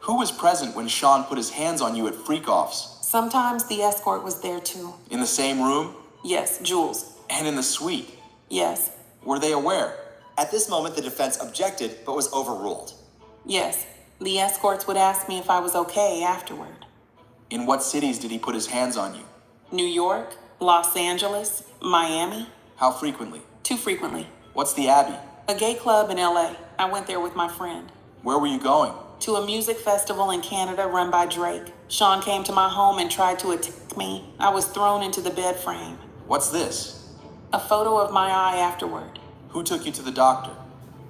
Who was present when Sean put his hands on you at freak-offs? Sometimes the escort was there too. In the same room? Yes, Jules. And in the suite? Yes. Were they aware? At this moment, the defense objected, but was overruled. Yes. The escorts would ask me if I was okay afterward. In what cities did he put his hands on you? New York, Los Angeles, Miami. How frequently? Too frequently. What's the Abbey? A gay club in LA. I went there with my friend. Where were you going? To a music festival in Canada run by Drake. Sean came to my home and tried to attack me. I was thrown into the bed frame. What's this? A photo of my eye afterward. Who took you to the doctor?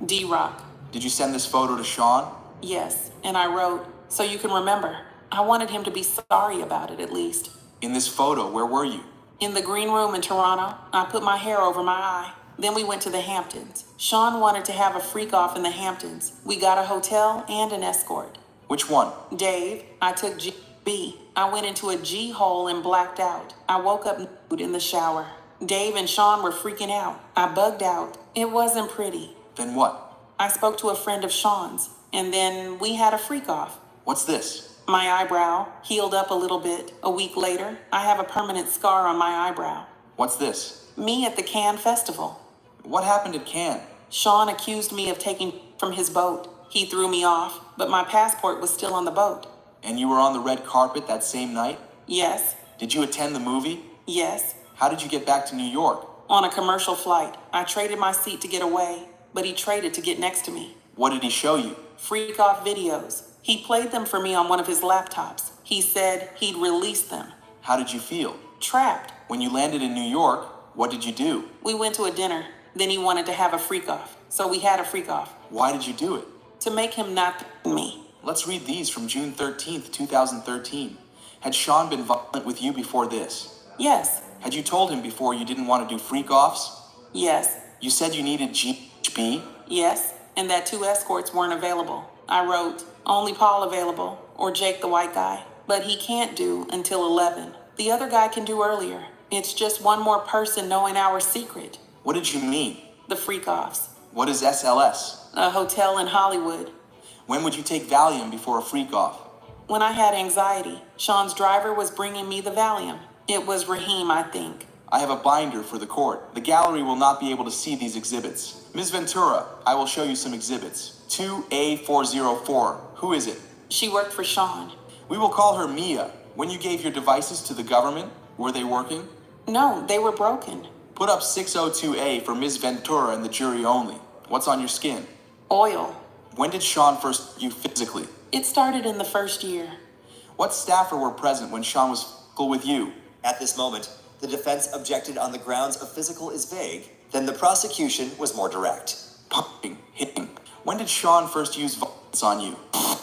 D-Rock. Did you send this photo to Sean? Yes, and I wrote, so you can remember. I wanted him to be sorry about it at least. In this photo, where were you? In the green room in Toronto, I put my hair over my eye. Then we went to the Hamptons. Sean wanted to have a freak off in the Hamptons. We got a hotel and an escort. Which one? Dave, I took GB. I went into a G hole and blacked out. I woke up nude in the shower. Dave and Sean were freaking out. I bugged out. It wasn't pretty. Then what? I spoke to a friend of Sean's, and then we had a freak off. What's this? My eyebrow healed up a little bit. A week later, I have a permanent scar on my eyebrow. What's this? Me at the Cannes Festival. What happened at Cannes? Sean accused me of taking from his boat. He threw me off, but my passport was still on the boat. And you were on the red carpet that same night? Yes, Did you attend the movie? yes. How did you get back to New York? On a commercial flight. I traded my seat to get away, but he traded to get next to me. What did he show you? Freakoff videos. He played them for me on one of his laptops. He said he'd release them. How did you feel? Trapped. When you landed in New York, what did you do? We went to a dinner. Then he wanted to have a freak off. So we had a freak off. Why did you do it? To make him not me. Let's read these from June 13th, 2013. Had Sean been violent with you before this? Yes, Had you told him before you didn't want to do freak-offs? yes, You said you needed GHB? yes, and that 2 escorts weren't available. I wrote, only Paul available, or Jake the white guy. But he can't do until 11. The other guy can do earlier. It's just one more person knowing our secret. What did you mean? The freak-offs. What is SLS? A hotel in Hollywood. When would you take Valium before a freak-off? When I had anxiety, Sean's driver was bringing me the Valium. It was Raheem, I think. I have a binder for the court. The gallery will not be able to see these exhibits. Ms. Ventura, I will show you some exhibits. 2A404. Who is it? She worked for Sean. We will call her Mia. When you gave your devices to the government, were they working? No, they were broken. Put up 602A for Ms. Ventura and the jury only. What's on your skin? Oil. When did Sean first hurt you physically? It started in the first year. What staffer were present when Sean was physical with you? At this moment, the defense objected on the grounds of physical is vague, then the prosecution was more direct. Pumping, hitting. When did Sean first use violence on you?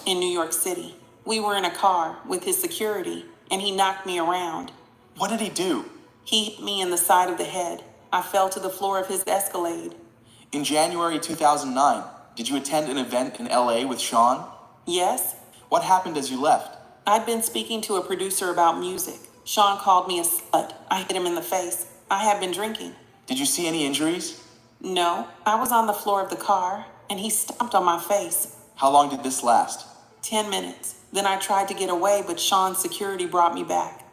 In New York City. We were in a car with his security, and he knocked me around. What did he do? He hit me in the side of the head. I fell to the floor of his Escalade. In January 2009, did you attend an event in LA with Sean? Yes? What happened as you left? I'd been speaking to a producer about music. Sean called me a slut. I hit him in the face. I had been drinking. Did you see any injuries? No, I was on the floor of the car, and he stomped on my face. How long did this last? 10 minutes. Then I tried to get away, but Sean's security brought me back.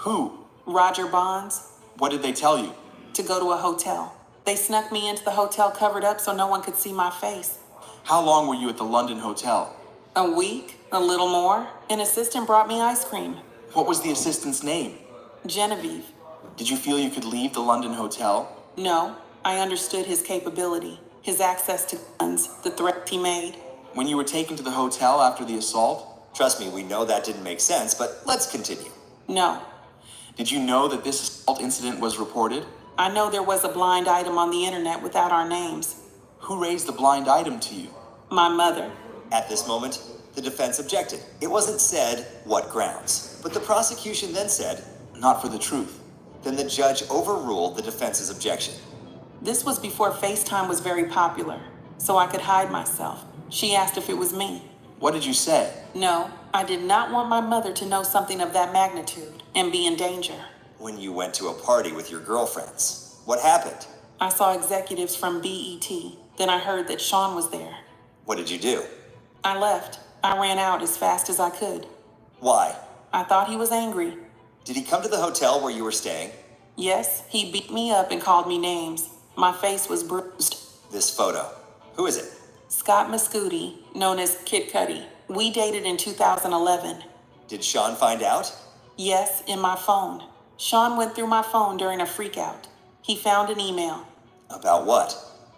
Who? Roger Bonds. What did they tell you? To go to a hotel. They snuck me into the hotel covered up so no one could see my face. How long were you at the London hotel? A week, a little more. An assistant brought me ice cream. What was the assistant's name? Genevieve. Did you feel you could leave the London hotel? No, I understood his capability, his access to guns, the threats he made. When you were taken to the hotel after the assault? Trust me, we know that didn't make sense, but let's continue. No. Did you know that this assault incident was reported? I know there was a blind item on the internet without our names. Who raised the blind item to you? My mother. At this moment, the defense objected. It wasn't said what grounds, but the prosecution then said, Not for the truth. then the judge overruled the defense's objection. This was before FaceTime was very popular, so I could hide myself. She asked if it was me. What did you say? No, I did not want my mother to know something of that magnitude and be in danger. When you went to a party with your girlfriends, what happened? I saw executives from BET. Then I heard that Sean was there. What did you do? I left. I ran out as fast as I could. Why? I thought he was angry. Did he come to the hotel where you were staying? Yes, he beat me up and called me names. My face was bruised. This photo. Who is it? Scott Mascuti, known as Kid Cudi. We dated in 2011. Did Sean find out? Yes, in my phone. Sean went through my phone during a freakout. He found an email. About what?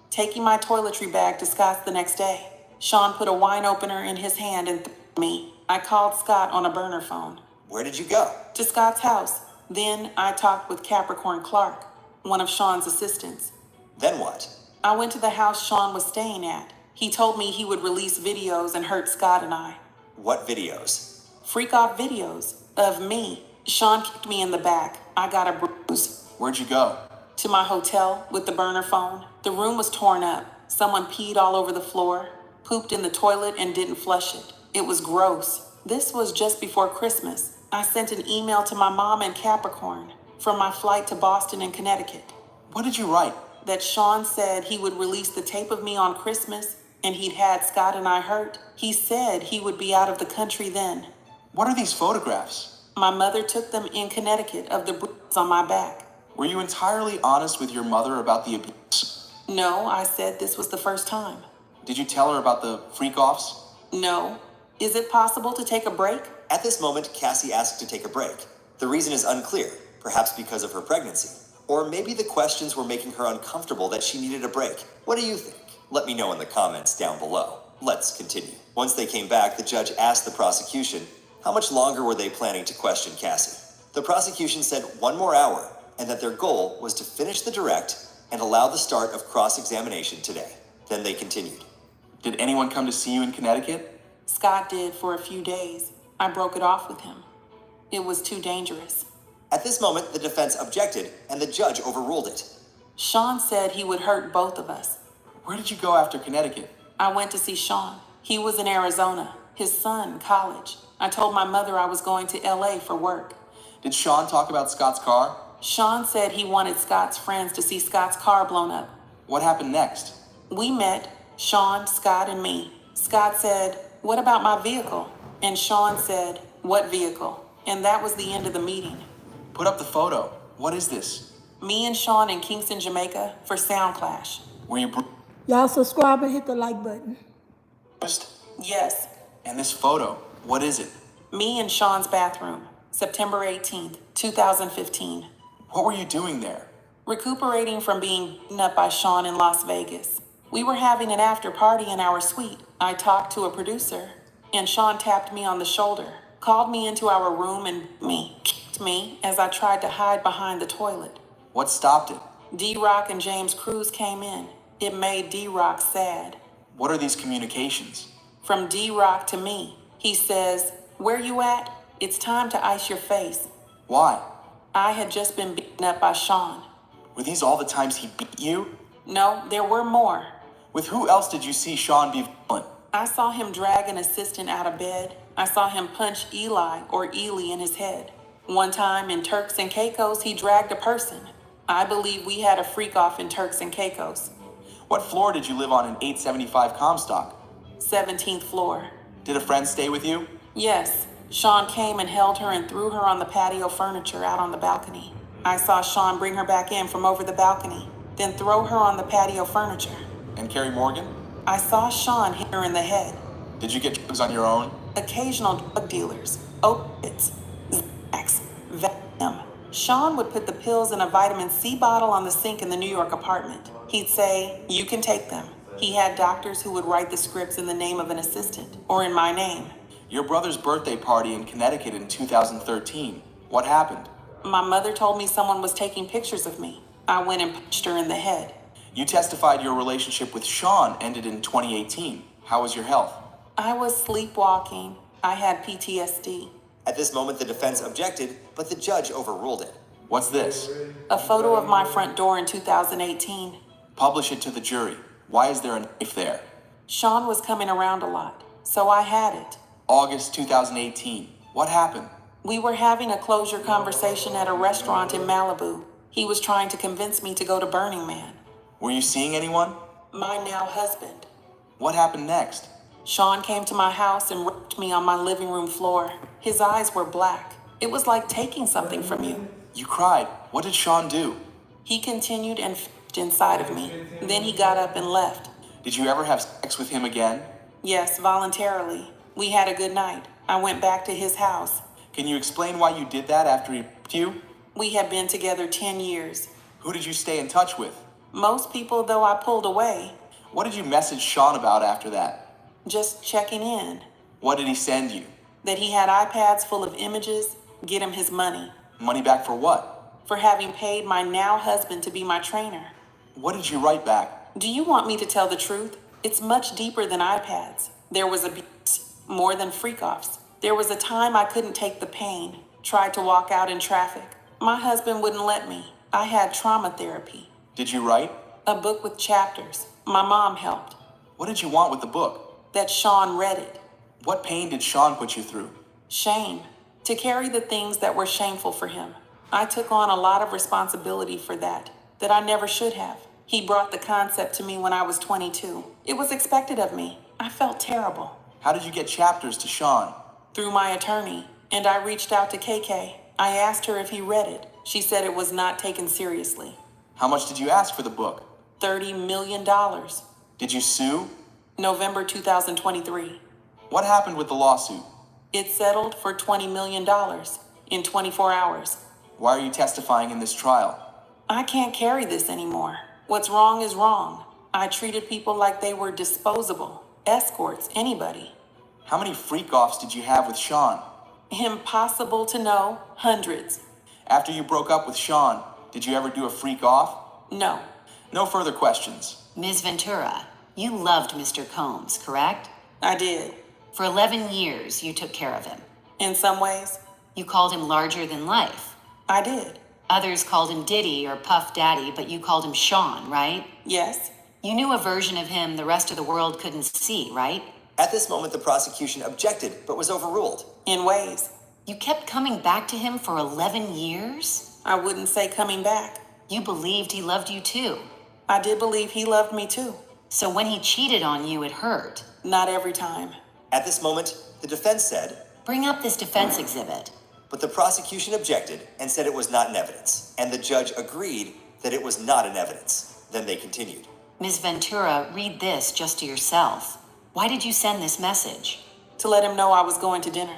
Taking my toiletry bag to Scott's the next day. Sean put a wine opener in his hand and threw me. I called Scott on a burner phone. Where did you go? To Scott's house. Then I talked with Capricorn Clark, one of Sean's assistants. Then what? I went to the house Sean was staying at. He told me he would release videos and hurt Scott and I. What videos? Freakoff videos of me. Sean kicked me in the back. I got a bruise. Where'd you go? To my hotel with the burner phone. The room was torn up. Someone peed all over the floor, pooped in the toilet and didn't flush it. It was gross. This was just before Christmas. I sent an email to my mom in Capricorn from my flight to Boston and Connecticut. What did you write? That Sean said he would release the tape of me on Christmas and he'd had Scott and I hurt. He said he would be out of the country then. What are these photographs? My mother took them in Connecticut of the bruises on my back. Were you entirely honest with your mother about the abuse? No, I said this was the first time. Did you tell her about the freak-offs? No. Is it possible to take a break? At this moment, Cassie asked to take a break. The reason is unclear, perhaps because of her pregnancy. Or maybe the questions were making her uncomfortable that she needed a break. What do you think? Let me know in the comments down below. Let's continue. Once they came back, the judge asked the prosecution, how much longer were they planning to question Cassie? The prosecution said 1 more hour, and that their goal was to finish the direct and allow the start of cross-examination today. Then they continued. Did anyone come to see you in Connecticut? Scott did for a few days. I broke it off with him. It was too dangerous. At this moment, the defense objected, and the judge overruled it. Sean said he would hurt both of us. Where did you go after Connecticut? I went to see Sean. He was in Arizona. His son, college. I told my mother I was going to LA for work. Did Sean talk about Scott's car? Sean said he wanted Scott's friends to see Scott's car blown up. What happened next? We met, Sean, Scott, and me. Scott said, "What about my vehicle?" And Sean said, "What vehicle?" And that was the end of the meeting. Put up the photo. What is this? Me and Sean in Kingston, Jamaica for Sound Clash. Were you Y'all subscribe and hit the like button. bruised? Yes, And this photo, what is it? me in Sean's bathroom, September 18th, 2015. What were you doing there? Recuperating from being beaten up by Sean in Las Vegas. We were having an after party in our suite. I talked to a producer, and Sean tapped me on the shoulder, called me into our room and kicked me as I tried to hide behind the toilet. What stopped it? D-Rock and James Cruz came in. It made D-Rock sad. What are these communications? From D-Rock to me. He says, "Where you at? It's time to ice your face." Why? I had just been beaten up by Sean. Were these all the times he beat you? No, there were more. With who else did you see Sean be violent? I saw him drag an assistant out of bed. I saw him punch Eli or Ely in his head. One time in Turks and Caicos, he dragged a person. I believe we had a freak-off in Turks and Caicos. What floor did you live on in 875 Comstock? 17th floor. Did a friend stay with you? Yes, Sean came and held her and threw her on the patio furniture out on the balcony. I saw Sean bring her back in from over the balcony, then throw her on the patio furniture. And Carrie Morgan? I saw Sean hit her in the head. Did you get drugs on your own? Occasional drug dealers, opiates, Xanax, Valium. Sean would put the pills in a vitamin C bottle on the sink in the New York apartment. He'd say, "You can take them." He had doctors who would write the scripts in the name of an assistant, or in my name. Your brother's birthday party in Connecticut in 2013. What happened? My mother told me someone was taking pictures of me. I went and punched her in the head. You testified your relationship with Sean ended in 2018. How was your health? I was sleepwalking. I had PTSD. At this moment, the defense objected, but the judge overruled it. What's this? A photo of my front door in 2018. Publish it to the jury. Why is there a knife there? Sean was coming around a lot, so I had it. August 2018. What happened? We were having a closure conversation at a restaurant in Malibu. He was trying to convince me to go to Burning Man. Were you seeing anyone? My now husband. What happened next? Sean came to my house and raped me on my living room floor. His eyes were black. It was like taking something from you. You cried. What did Sean do? He continued and f***ed inside of me. Then he got up and left. Did you ever have sex with him again? Yes, voluntarily. We had a good night. I went back to his house. Can you explain why you did that after he raped you? We had been together 10 years. Who did you stay in touch with? Most people, though, I pulled away. What did you message Sean about after that? Just checking in. What did he send you? That he had iPads full of images. Get him his money. Money back for what? For having paid my now husband to be my trainer. What did you write back? Do you want me to tell the truth? It's much deeper than iPads. There was abuse, more than freak-offs. There was a time I couldn't take the pain. Tried to walk out in traffic. My husband wouldn't let me. I had trauma therapy. Did you write? A book with chapters. My mom helped. What did you want with the book? That Sean read it. What pain did Sean put you through? Shame. To carry the things that were shameful for him. I took on a lot of responsibility for that I never should have. He brought the concept to me when I was 22. It was expected of me. I felt terrible. How did you get chapters to Sean? Through my attorney, and I reached out to KK. I asked her if he read it. She said it was not taken seriously. How much did you ask for the book? $30 million. Did you sue? November 2023. What happened with the lawsuit? It settled for $20 million in 24 hours. Why are you testifying in this trial? I can't carry this anymore. What's wrong is wrong. I treated people like they were disposable. Escorts, anybody. How many freak-offs did you have with Sean? Impossible to know. Hundreds. After you broke up with Sean, did you ever do a freak-off? No. No further questions. Ms. Ventura, you loved Mr. Combs, correct? I did. For 11 years, you took care of him. In some ways, You called him larger than life. I did. Others called him Diddy or Puff Daddy, but you called him Sean, right? Yes. You knew a version of him the rest of the world couldn't see, right? At this moment, the prosecution objected, but was overruled. In ways. You kept coming back to him for 11 years? I wouldn't say coming back. You believed he loved you too. I did believe he loved me too. So when he cheated on you, it hurt. Not every time. At this moment, the defense said, Bring up this defense exhibit. but but the prosecution objected and said it was not in evidence, and the judge agreed that it was not in evidence. Then they continued. Ms. Ventura, read this just to yourself. Why did you send this message? To let him know I was going to dinner.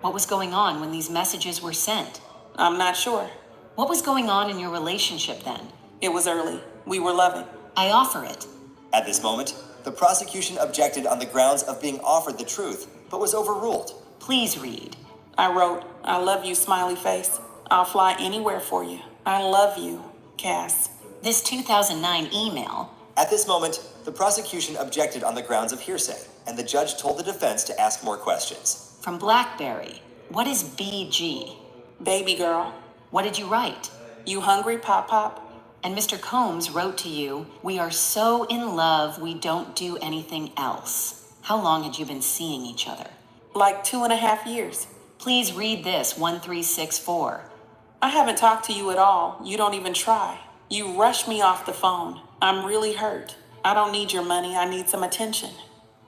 What was going on when these messages were sent? I'm not sure. What was going on in your relationship then? It was early. We were loving. I offer it. At this moment, the prosecution objected on the grounds of being offered the truth, but was overruled. Please read. I wrote, I love you, smiley face. I'll fly anywhere for you. I love you, Cass. This 2009 email. At this moment, the prosecution objected on the grounds of hearsay, and the judge told the defense to ask more questions. From BlackBerry. What is BG? Baby girl. What did you write? You hungry, Pop Pop? And Mr. Combs wrote to you, we are so in love we don't do anything else. How long had you been seeing each other? Like 2.5 years. Please read this 1364. I haven't talked to you at all. You don't even try. You rush me off the phone. I'm really hurt. I don't need your money. I need some attention.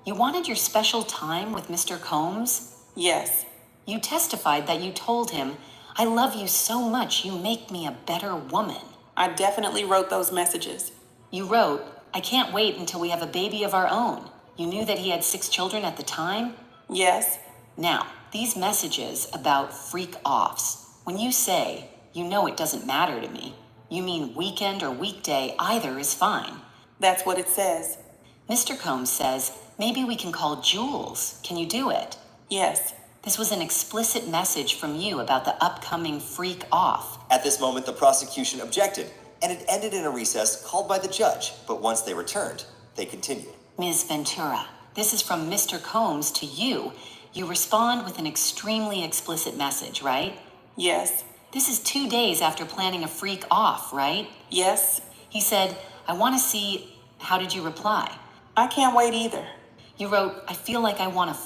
You wanted your special time with Mr. Combs? Yes. You testified that you told him, I love you so much you make me a better woman. I definitely wrote those messages. You wrote, I can't wait until we have a baby of our own. You knew that he had 6 children at the time? Yes. Now, these messages about freak-offs, when you say, you know it doesn't matter to me, you mean weekend or weekday, either is fine. That's what it says. Mr. Combs says, maybe we can call Jules. Can you do it? Yes. This was an explicit message from you about the upcoming freak-off. At this moment, the prosecution objected, and it ended in a recess called by the judge, but once they returned, they continued. Ms. Ventura, this is from Mr. Combs to you. You respond with an extremely explicit message, right? Yes. This is 2 days after planning a freak-off, right? Yes. He said, I want to see, how did you reply? I can't wait either. You wrote, I feel like I want to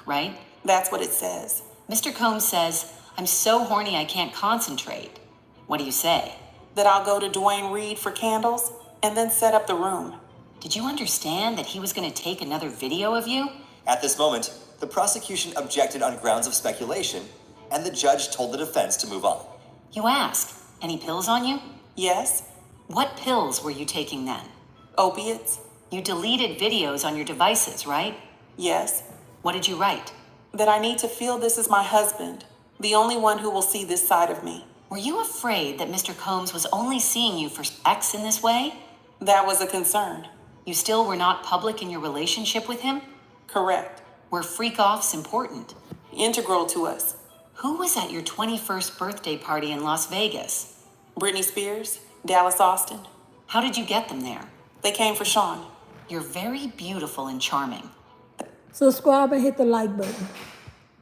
right? That's what it says. Mr. Combs says, I'm so horny I can't concentrate. What do you say? That I'll go to Dwayne Reed for candles and then set up the room. Did you understand that he was going to take another video of you? At this moment, the prosecution objected on grounds of speculation, and the judge told the defense to move on. You ask, any pills on you? Yes. What pills were you taking then? Opiates. You deleted videos on your devices, right? Yes. What did you write? That I need to feel this is my husband, the only one who will see this side of me. Were you afraid that Mr. Combs was only seeing you for sex in this way? That was a concern. You still were not public in your relationship with him? Correct. Were freak-offs important? Integral to us. Who was at your 21st birthday party in Las Vegas? Britney Spears, Dallas Austin. How did you get them there? They came for Sean. You're very beautiful and charming. Subscribe and hit the like button.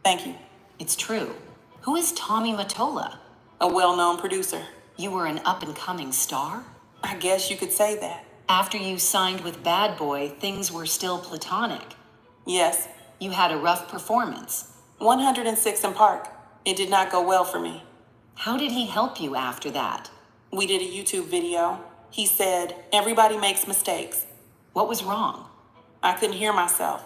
Thank you. It's true. Who is Tommy Mottola? A well-known producer. You were an up-and-coming star? I guess you could say that. After you signed with Bad Boy, things were still platonic. Yes. You had a rough performance. 106 in Park. It did not go well for me. How did he help you after that? We did a YouTube video. He said, everybody makes mistakes. What was wrong? I couldn't hear myself.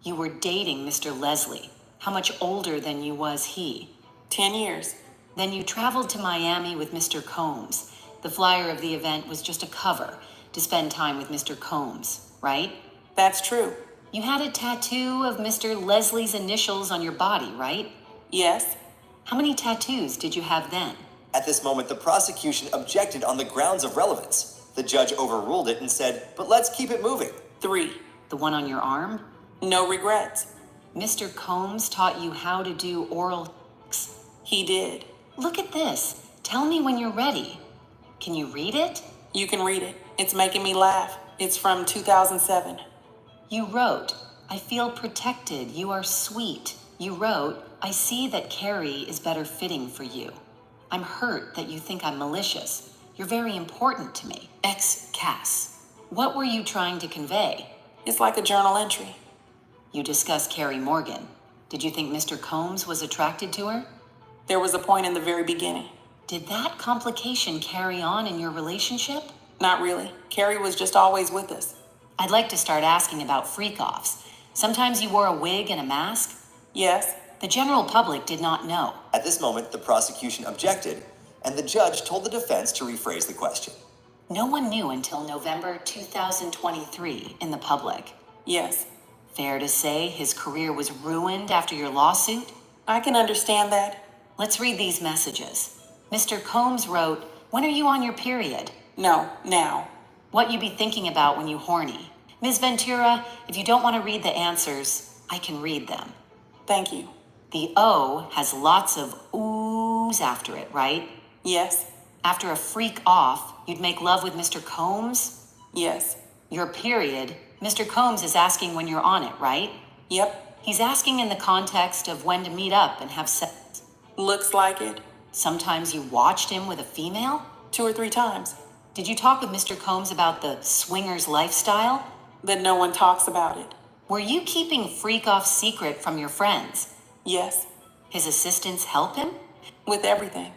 You were dating Mr. Leslie. How much older than you was he? 10 years. Then you traveled to Miami with Mr. Combs. The flyer of the event was just a cover to spend time with Mr. Combs, right? That's true. You had a tattoo of Mr. Leslie's initials on your body, right? Yes. How many tattoos did you have then? At this moment, the prosecution objected on the grounds of relevance. The judge overruled it and said, but let's keep it moving. 3. The one on your arm? No regrets. Mr. Combs taught you how to do oral sex. He did. Look at this. Tell me when you're ready. Can you read it? You can read it. It's making me laugh. It's from 2007. You wrote, I feel protected. You are sweet. You wrote, I see that Carrie is better fitting for you. I'm hurt that you think I'm malicious. You're very important to me. Cass. What were you trying to convey? It's like a journal entry. You discussed Carrie Morgan. Did you think Mr. Combs was attracted to her? There was a point in the very beginning. Did that complication carry on in your relationship? Not really. Carrie was just always with us. I'd like to start asking about freak-offs. Sometimes you wore a wig and a mask. Yes. The general public did not know. At this moment, the prosecution objected, and the judge told the defense to rephrase the question. No one knew until November 2023 in the public. Yes. Fair to say his career was ruined after your lawsuit? I can understand that. Let's read these messages. Mr. Combs wrote, "When are you on your period?" No, now. What you be thinking about when you horny. Ms. Ventura, if you don't want to read the answers, I can read them. Thank you. The O has lots of oohs after it, right? Yes. After a freak off, you'd make love with Mr. Combs? Yes. Your period, Mr. Combs is asking when you're on it, right? Yep. He's asking in the context of when to meet up and have sex. Looks like it. Sometimes you watched him with a female? 2 or 3 times. Did you talk with Mr. Combs about the swingers lifestyle? That no one talks about it. Were you keeping Freakoff secret from your friends? Yes. His assistants help him? With everything.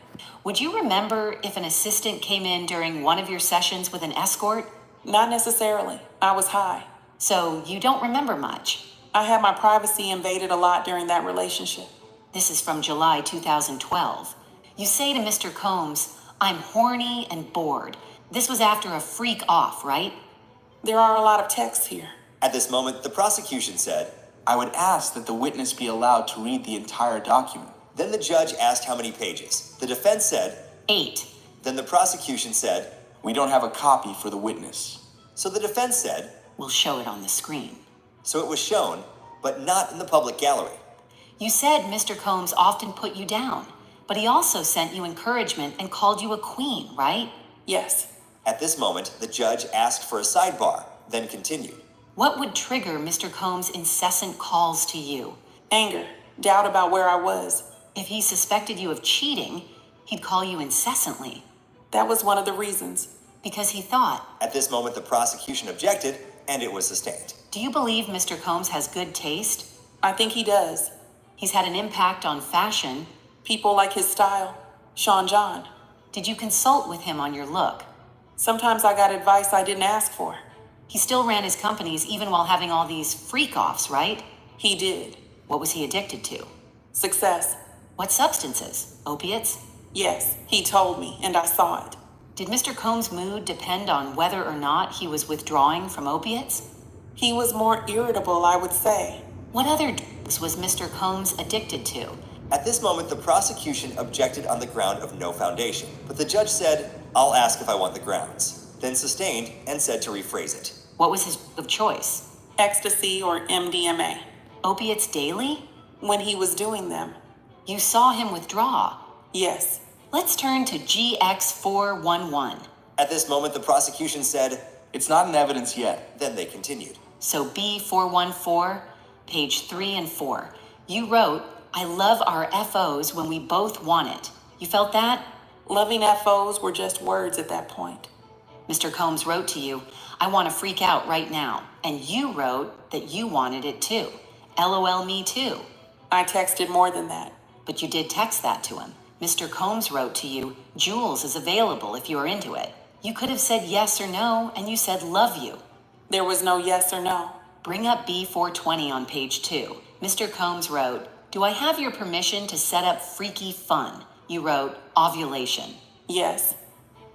Would you remember if an assistant came in during one of your sessions with an escort? Not necessarily. I was high. So you don't remember much. I had my privacy invaded a lot during that relationship. This is from July 2012. You say to Mr. Combs, "I'm horny and bored." This was after a freak off, right? There are a lot of texts here. At this moment, the prosecution said, I would ask that the witness be allowed to read the entire document. then the judge asked how many pages. The defense said, 8. then the prosecution said, We don't have a copy for the witness. so the defense said, We'll show it on the screen. so it was shown, but not in the public gallery. You said Mr. Combs often put you down, but he also sent you encouragement and called you a queen, right? Yes. At this moment, the judge asked for a sidebar, then continued. What would trigger Mr. Combs' incessant calls to you? Anger. Doubt about where I was. If he suspected you of cheating, he'd call you incessantly That was one of the reasons. because he thought, At this moment, the prosecution objected, and it was sustained. do you believe Mr. Combs has good taste? I think he does. He's had an impact on fashion. People like his style. Sean John. Did you consult with him on your look? Sometimes I got advice I didn't ask for. He still ran his companies even while having all these freak-offs, right? He did. What was he addicted to? Success. What substances? Opiates? Yes, he told me, and I saw it. Did Mr. Combs' mood depend on whether or not he was withdrawing from opiates? He was more irritable, I would say. What other drugs was Mr. Combs addicted to? At this moment, the prosecution objected on the ground of no foundation, but the judge said, I'll ask if I want the grounds, then sustained and said to rephrase it. What was his drug of choice? Ecstasy or MDMA. Opiates daily? When he was doing them. You saw him withdraw. Yes. Let's turn to GX411. At this moment, the prosecution said, It's not in evidence yet. then they continued. So B414, page 3 and 4. You wrote, I love our FOs when we both want it. You felt that? Loving FOs were just words at that point. Mr. Combs wrote to you, I want to freak out right now. And you wrote that you wanted it too. LOL me too. I texted more than that. But you did text that to him. Mr. Combs wrote to you, Jules is available if you're into it. You could have said yes or no, and you said love you. There was no yes or no. Bring up B420 on page 2. Mr. Combs wrote, do I have your permission to set up freaky fun? You wrote, ovulation. Yes.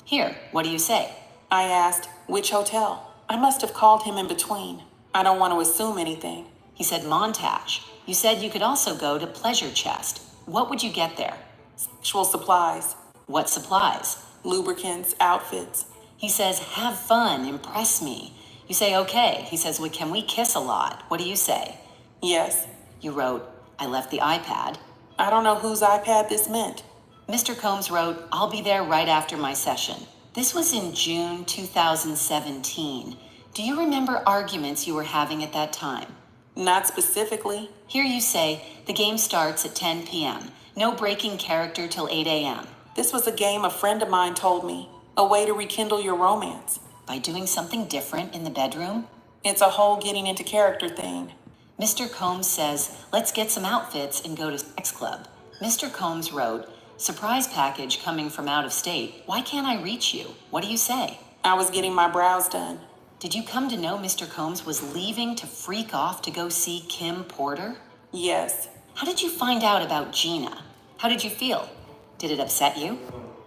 Here, what do you say? I asked, which hotel? I must have called him in between. I don't want to assume anything. He said montage. You said you could also go to Pleasure Chest. What would you get there? Sexual supplies. What supplies? Lubricants, outfits. He says, have fun, impress me. You say, okay. He says, well, can we kiss a lot? What do you say? Yes. You wrote, I left the iPad. I don't know whose iPad this meant. Mr. Combs wrote, I'll be there right after my session. This was in June 2017. Do you remember arguments you were having at that time? Not specifically. Here you say, the game starts at 10 p.m. No breaking character till 8 a.m. This was a game a friend of mine told me. A way to rekindle your romance. By doing something different in the bedroom? It's a whole getting into character thing. Mr. Combs says, let's get some outfits and go to sex club. Mr. Combs wrote, surprise package coming from out of state. Why can't I reach you? What do you say? I was getting my brows done. Did you come to know Mr. Combs was leaving to freak off to go see Kim Porter? Yes. How did you find out about Gina? How did you feel? Did it upset you?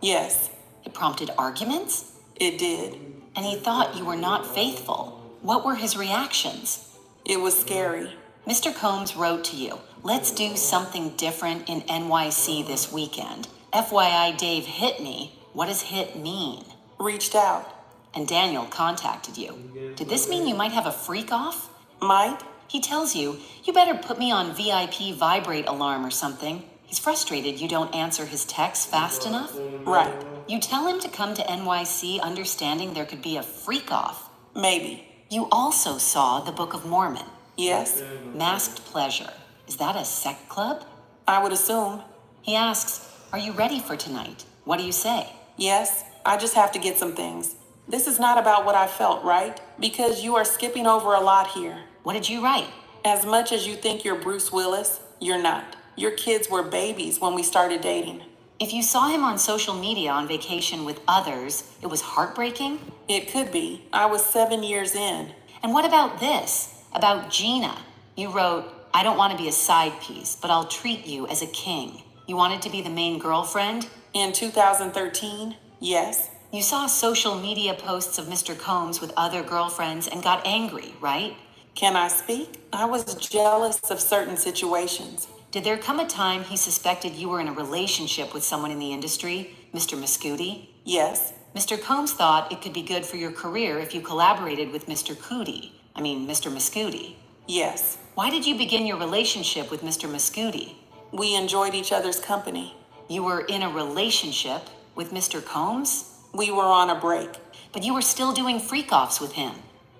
Yes, It prompted arguments? it did. And he thought you were not faithful. What were his reactions? It was scary. Mr. Combs wrote to you, let's do something different in NYC this weekend. FYI, Dave hit me. What does hit mean? Reached out. And Daniel contacted you. Did this mean you might have a freak off? Might? He tells you, you better put me on VIP vibrate alarm or something. He's frustrated you don't answer his texts fast enough. Right. You tell him to come to NYC understanding there could be a freak off. Maybe. You also saw the Book of Mormon. Yes, Masked Pleasure. Is that a sect club? I would assume. He asks, are you ready for tonight? What do you say? Yes, I just have to get some things. This is not about what I felt, right? Because you are skipping over a lot here. What did you write? As much as you think you're Bruce Willis, you're not. Your kids were babies when we started dating. If you saw him on social media on vacation with others, it was heartbreaking? It could be. I was 7 years in. And what about this? About Gina? You wrote, I don't want to be a side piece, but I'll treat you as a king. You wanted to be the main girlfriend? In 2013, yes. You saw social media posts of Mr. Combs with other girlfriends and got angry, right? Can I speak? I was jealous of certain situations. Did there come a time he suspected you were in a relationship with someone in the industry, Mr. Muscudi? Yes. Mr. Combs thought it could be good for your career if you collaborated with Mr. Mr. Muscudi. Yes. Why did you begin your relationship with Mr. Muscudi? We enjoyed each other's company. You were in a relationship with Mr. Combs? We were on a break. But you were still doing freak-offs with him.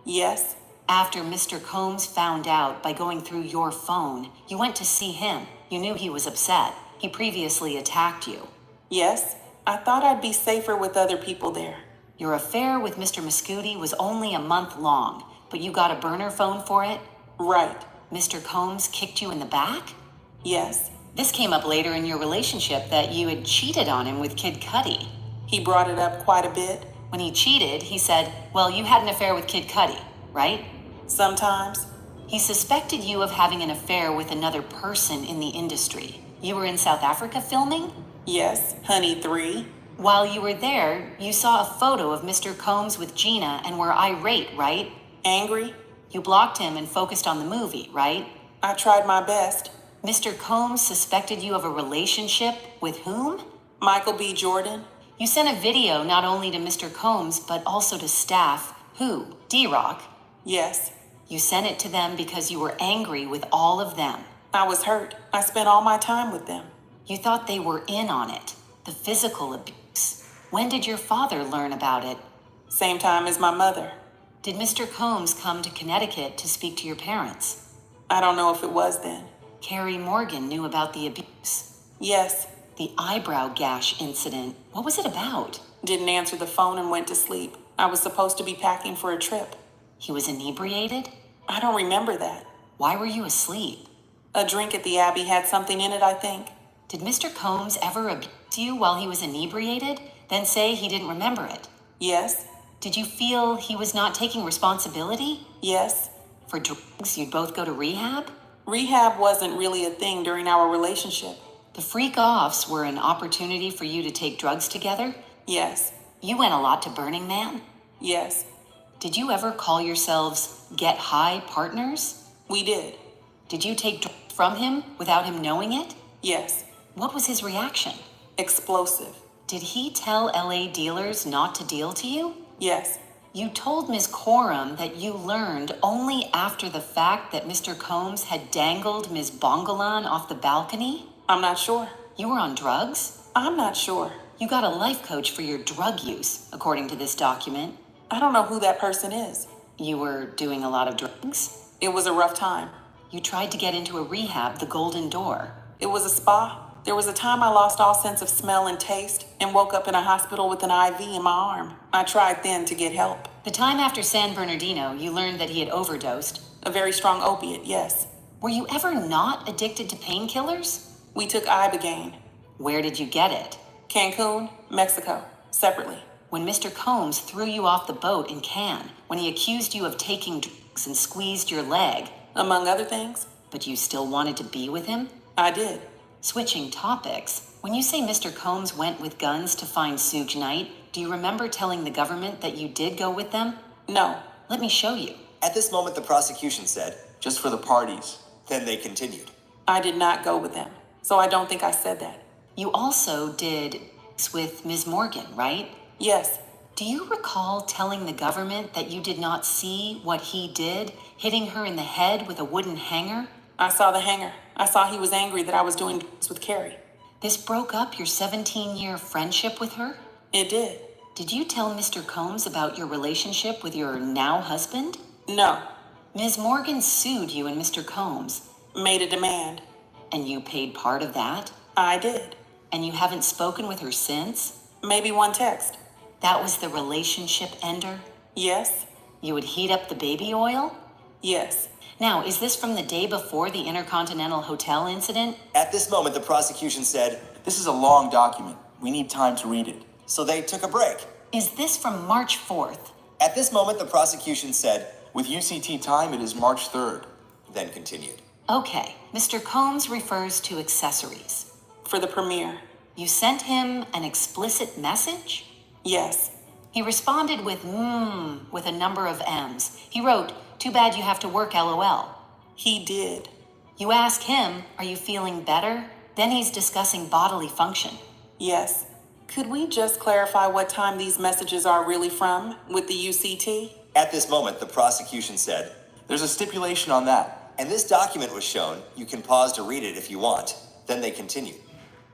Yes. After Mr. Combs found out by going through your phone, you went to see him. You knew he was upset. He previously attacked you. Yes. I thought I'd be safer with other people there. Your affair with Mr. Muscudi was only a month long, but you got a burner phone for it? Right. Mr. Combs kicked you in the back? Yes. This came up later in your relationship that you had cheated on him with Kid Cudi. He brought it up quite a bit. When he cheated, he said, well, you had an affair with Kid Cudi, right? Sometimes. He suspected you of having an affair with another person in the industry. You were in South Africa filming? Yes. Honey 3. While you were there, you saw a photo of Mr. Combs with Gina and were irate, right? Angry? You blocked him and focused on the movie, right? I tried my best. Mr. Combs suspected you of a relationship with whom? Michael B. Jordan? You sent a video not only to Mr. Combs, but also to staff. Who? D-Rock? Yes. You sent it to them because you were angry with all of them. I was hurt. I spent all my time with them. You thought they were in on it. The physical abuse. When did your father learn about it? Same time as my mother. Did Mr. Combs come to Connecticut to speak to your parents? I don't know if it was then. Carrie Morgan knew about the abuse. Yes. The eyebrow gash incident. What was it about? Didn't answer the phone and went to sleep. I was supposed to be packing for a trip. He was inebriated? I don't remember that. Why were you asleep? A drink at the Abbey had something in it, I think. Did Mr. Combs ever abuse you while he was inebriated, then say he didn't remember it? Yes. Did you feel he was not taking responsibility? Yes. For drugs, you'd both go to rehab? Rehab wasn't really a thing during our relationship. The freak-offs were an opportunity for you to take drugs together? Yes. You went a lot to Burning Man? Yes. Did you ever call yourselves Get High partners? We did. Did you take drugs from him without him knowing it? Yes. What was his reaction? Explosive. Did he tell LA dealers not to deal to you? Yes. You told Ms. Coram that you learned only after the fact that Mr. Combs had dangled Ms. Bongolan off the balcony? I'm not sure. You were on drugs? I'm not sure. You got a life coach for your drug use, according to this document. I don't know who that person is. You were doing a lot of drugs? It was a rough time. You tried to get into a rehab, the Golden Door. It was a spa. There was a time I lost all sense of smell and taste and woke up in a hospital with an IV in my arm. I tried then to get help. The time after San Bernardino, you learned that he had overdosed. A very strong opiate, yes. Were you ever not addicted to painkillers? We took Ibogaine. Where did you get it? Cancun, Mexico, separately. When Mr. Combs threw you off the boat in Cannes, when he accused you of taking drugs and squeezed your leg. Among other things. But you still wanted to be with him? I did. Switching topics, when you say Mr. Combs went with guns to find Suge Knight, do you remember telling the government that you did go with them? No. Let me show you. At this moment, the prosecution said, Just for the parties. then they continued. I did not go with them. So I don't think I said that. You also did with Ms. Morgan, right? Yes. Do you recall telling the government that you did not see what he did, hitting her in the head with a wooden hanger? I saw the hanger. I saw he was angry that I was doing this with Carrie. This broke up your 17-year friendship with her? It did. Did you tell Mr. Combs about your relationship with your now husband? No. Ms. Morgan sued you and Mr. Combs, Made a demand. and you paid part of that? I did. And you haven't spoken with her since? Maybe one text. That was the relationship ender? Yes. You would heat up the baby oil? Yes. Now, is this from the day before the Intercontinental Hotel incident? At this moment, the prosecution said, This is a long document. We need time to read it. so they took a break. Is this from March 4th? At this moment, the prosecution said, With UCT time, it is March 3rd. then continued. Okay, Mr. Combs refers to accessories. For the premiere. You sent him an explicit message? Yes. He responded with with a number of M's. He wrote, "Too bad you have to work, LOL." He did. You ask him, "Are you feeling better?" Then he's discussing bodily function. Yes. Could we just clarify what time these messages are really from with the UCT? At this moment, the prosecution said, There's a stipulation on that. and this document was shown. You can pause to read it if you want. Then they continued.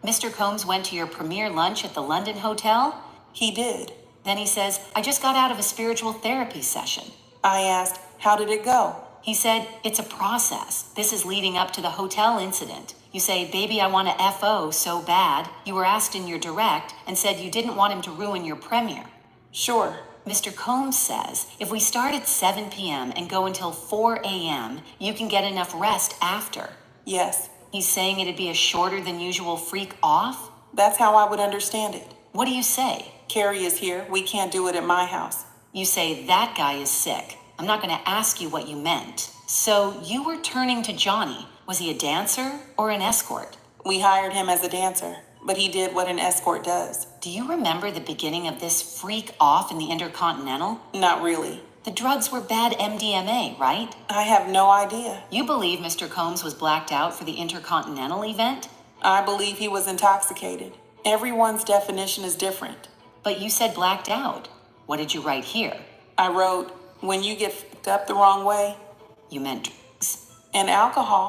Mr. Combs went to your premiere lunch at the London Hotel? He did. Then he says, "I just got out of a spiritual therapy session." I asked, how did it go? He said, "It's a process. This is leading up to the hotel incident." You say, "Baby, I want to FO so bad." You were asked in your direct and said you didn't want him to ruin your premiere. Sure. Mr. Combs says, "If we start at 7 p.m. and go until 4 a.m., you can get enough rest after." Yes. He's saying it'd be a shorter than usual freak off? That's how I would understand it. What do you say? Carrie is here. We can't do it at my house. You say, "That guy is sick." I'm not going to ask you what you meant. So you were turning to Johnny. Was he a dancer or an escort? We hired him as a dancer, but he did what an escort does. Do you remember the beginning of this freak off in the Intercontinental? Not really. The drugs were bad MDMA, right? I have no idea. You believe Mr. Combs was blacked out for the Intercontinental event? I believe he was intoxicated. Everyone's definition is different. But you said blacked out. What did you write here? I wrote, when you get f***ed up the wrong way, You meant drugs. and alcohol.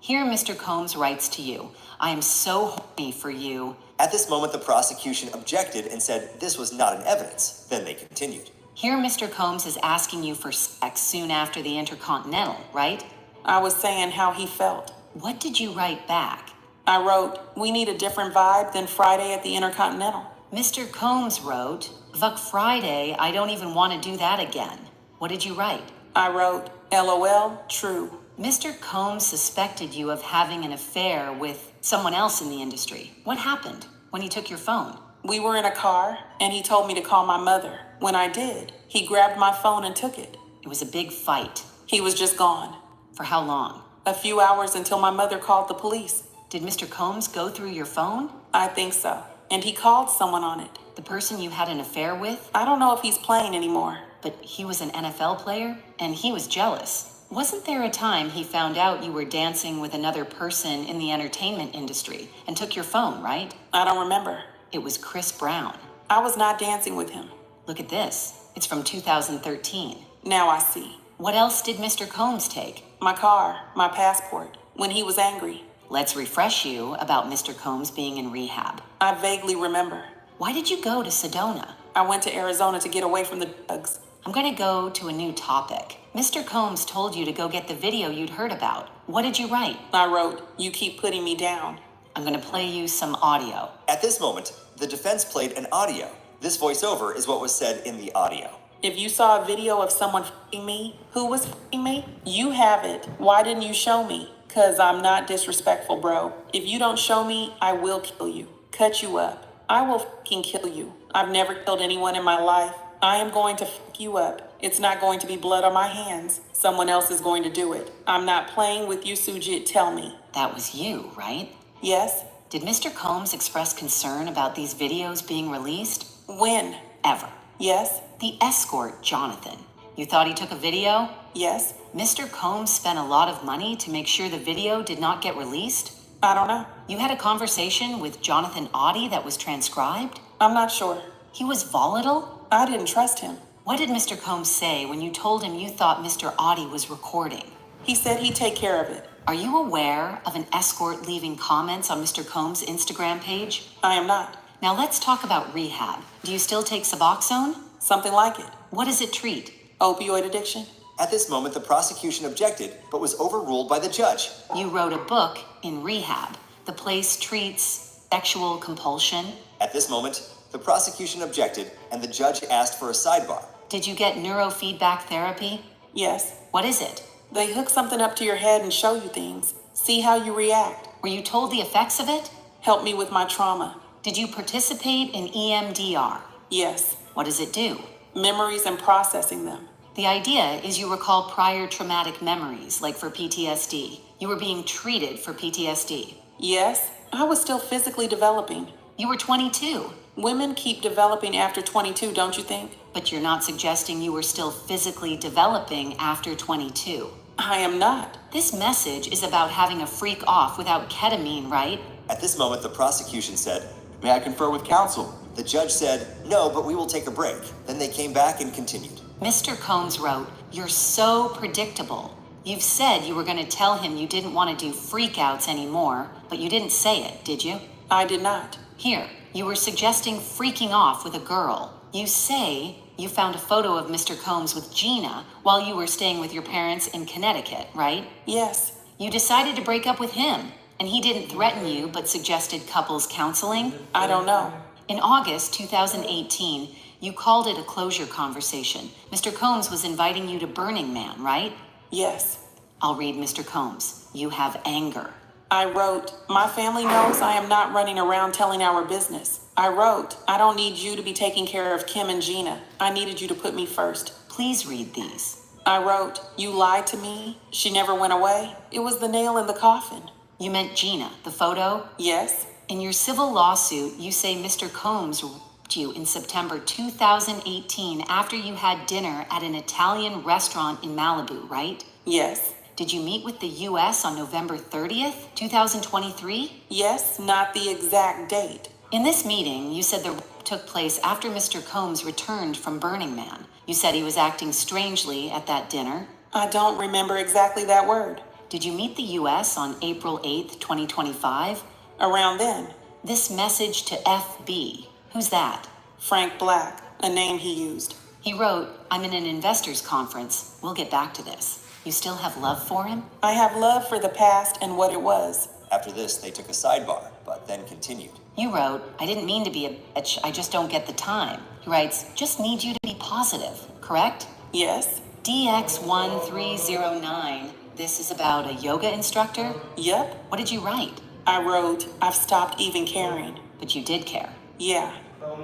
Here Mr. Combs writes to you, "I am so horny for you." At this moment, the prosecution objected and said this was not an evidence. Then they continued. Here Mr. Combs is asking you for sex soon after the Intercontinental, right? I was saying how he felt. What did you write back? I wrote, we need a different vibe than Friday at the Intercontinental. Mr. Combs wrote, "Vuck Friday, I don't even want to do that again." What did you write? I wrote, LOL, true. Mr. Combs suspected you of having an affair with someone else in the industry. What happened when he took your phone? We were in a car, and he told me to call my mother. When I did, he grabbed my phone and took it. It was a big fight. He was just gone. For how long? A few hours until my mother called the police. Did Mr. Combs go through your phone? I think so. And he called someone on it. The person you had an affair with? I don't know if he's playing anymore. But he was an NFL player, and he was jealous. Wasn't there a time he found out you were dancing with another person in the entertainment industry and took your phone, right? I don't remember. It was Chris Brown. I was not dancing with him. Look at this. It's from 2013. Now I see. What else did Mr. Combs take? My car, my passport, when he was angry. Let's refresh you about Mr. Combs being in rehab. I vaguely remember. Why did you go to Sedona? I went to Arizona to get away from the drugs. I'm going to go to a new topic. Mr. Combs told you to go get the video you'd heard about. What did you write? I wrote, you keep putting me down. I'm going to play you some audio. At this moment, the defense played an audio. This voiceover is what was said in the audio. If you saw a video of someone f***ing me, who was f***ing me, you have it. Why didn't you show me? 'Cause I'm not disrespectful, bro. If you don't show me, I will kill you. Cut you up. I will f***ing kill you. I've never killed anyone in my life. I am going to f*** you up. It's not going to be blood on my hands. Someone else is going to do it. I'm not playing with you, Sujit. Tell me. That was you, right? Yes. Did Mr. Combs express concern about these videos being released? When? Ever. Yes. The escort, Jonathan. You thought he took a video? Yes. Mr. Combs spent a lot of money to make sure the video did not get released? I don't know. You had a conversation with Jonathan Audie that was transcribed? I'm not sure. He was volatile? I didn't trust him. What did Mr. Combs say when you told him you thought Mr. Audie was recording? He said he'd take care of it. Are you aware of an escort leaving comments on Mr. Combs' Instagram page? I am not. Now let's talk about rehab. Do you still take Suboxone? Something like it. What does it treat? Opioid addiction. At this moment, the prosecution objected, but was overruled by the judge. You wrote a book in rehab. The place treats sexual compulsion. At this moment, the prosecution objected, and the judge asked for a sidebar. Did you get neurofeedback therapy? Yes. What is it? They hook something up to your head and show you things. See how you react. Were you told the effects of it? Help me with my trauma. Did you participate in EMDR? Yes. What does it do? Memories and processing them. The idea is you recall prior traumatic memories, like for PTSD. You were being treated for PTSD. Yes. I was still physically developing. You were 22. Women keep developing after 22, don't you think? But you're not suggesting you were still physically developing after 22. I am not. This message is about having a freak off without ketamine, right? At this moment, the prosecution said, May I confer with counsel? the judge said, no, but we will take a break. Then they came back and continued. Mr. Combs wrote, "You're so predictable. You've said you were going to tell him you didn't want to do freakouts anymore, but you didn't say it, did you? I did not. Here, you were suggesting freaking off with a girl. You say you found a photo of Mr. Combs with Gina while you were staying with your parents in Connecticut, right? Yes. You decided to break up with him, and he didn't threaten you but suggested couples counseling? I don't know. In August 2018, you called it a closure conversation. Mr. Combs was inviting you to Burning Man, right? Yes. I'll read Mr. Combs. You have anger. I wrote, my family knows I am not running around telling our business. I wrote, I don't need you to be taking care of Kim and Gina. I needed you to put me first. Please read these. I wrote, you lied to me. She never went away. It was the nail in the coffin. You meant Gina, the photo? Yes. In your civil lawsuit, you say Mr. Combs raped you in September 2018 after you had dinner at an Italian restaurant in Malibu, right? Yes. Did you meet with the U.S. on November 30th, 2023? Yes, not the exact date. In this meeting, you said the rape took place after Mr. Combs returned from Burning Man. You said he was acting strangely at that dinner. I don't remember exactly that word. Did you meet the U.S. on April 8th, 2025? Around then, This message to FB. Who's that? Frank Black, a name he used. He wrote, I'm in an investors conference. We'll get back to this. You still have love for him? I have love for the past and what it was. After this, they took a sidebar, but then continued. You wrote, I didn't mean to be a bitch. I just don't get the time. He writes, just need you to be positive, correct? Yes. DX1309. This is about a yoga instructor? Yep. What did you write? I wrote, I've stopped even caring. But you did care. Yeah.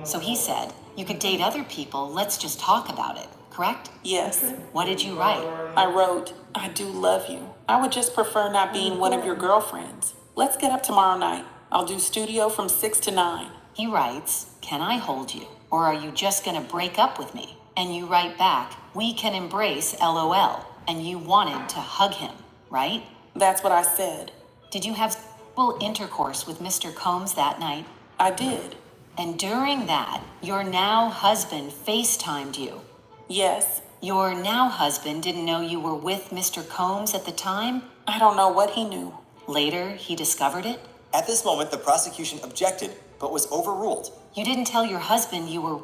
So he said, you could date other people. Let's just talk about it, correct? Yes. What did you write? I wrote, I do love you. I would just prefer not being one of your girlfriends. Let's get up tomorrow night. I'll do studio from 6 to 9. He writes, can I hold you? Or are you just gonna break up with me? And you write back, we can embrace LOL. And you wanted to hug him, right? That's what I said. Did you have sexual intercourse with Mr. Combs that night? I did. And during that, your now husband FaceTimed you. Yes. Your now husband didn't know you were with Mr. Combs at the time? I don't know what he knew. Later, he discovered it? At this moment, the prosecution objected, but was overruled. You didn't tell your husband you were...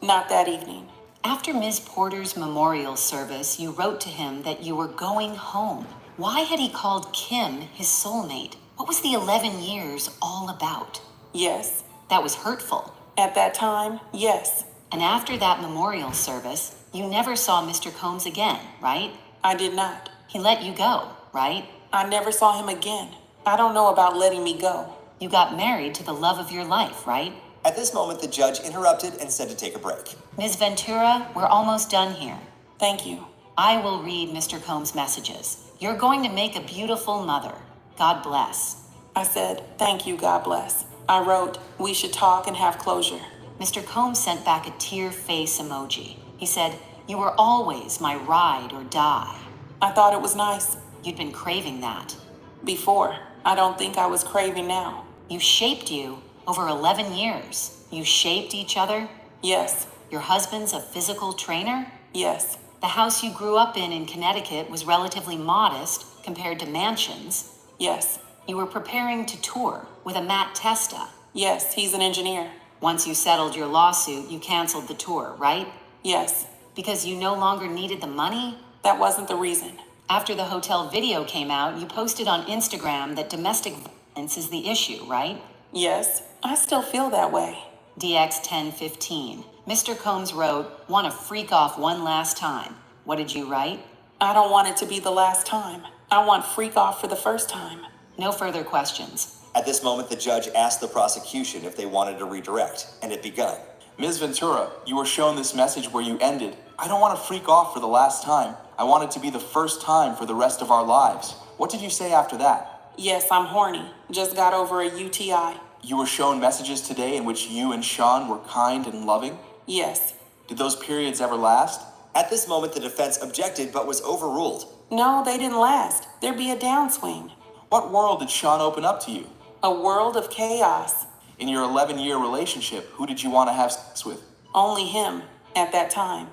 Not that evening. After Ms. Porter's memorial service, you wrote to him that you were going home. Why had he called Kim his soulmate? What was the 11 years all about? Yes. That was hurtful. At that time, yes. And after that memorial service, you never saw Mr. Combs again, right? I did not. He let you go, right? I never saw him again. I don't know about letting me go. You got married to the love of your life, right? At this moment, the judge interrupted and said to take a break. Ms. Ventura, we're almost done here. Thank you. I will read Mr. Combs' messages. You're going to make a beautiful mother. God bless. I said, thank you, God bless. I wrote, we should talk and have closure. Mr. Combs sent back a tear face emoji. He said, "You were always my ride or die." I thought it was nice. You'd been craving that. Before, I don't think I was craving now. You shaped you over 11 years. You shaped each other. Yes, Your husband's a physical trainer. yes, The house you grew up in Connecticut was relatively modest compared to mansions. yes, You were preparing to tour with a Matt Testa. yes, he's an engineer. Once you settled your lawsuit, you canceled the tour, right? Yes, Because you no longer needed the money? that wasn't the reason. After the hotel video came out, you posted on Instagram that domestic violence is the issue, right? Yes, I still feel that way. DX1015. Mr. Combs wrote, "Want to freak off one last time." What did you write? I don't want it to be the last time. I want Freakoff for the first time. No further questions. At this moment, the judge asked the prosecution if they wanted to redirect, and it begun. Ms. Ventura, you were shown this message where you ended. I don't want to freak off for the last time. I want it to be the first time for the rest of our lives. What did you say after that? Yes, I'm horny. Just got over a UTI. You were shown messages today in which you and Sean were kind and loving. Yes. Did those periods ever last? At this moment, the defense objected but was overruled. No, they didn't last. There'd be a downswing. What world did Sean open up to you? A world of chaos. In your 11-year relationship, who did you want to have sex with? Only him at that time.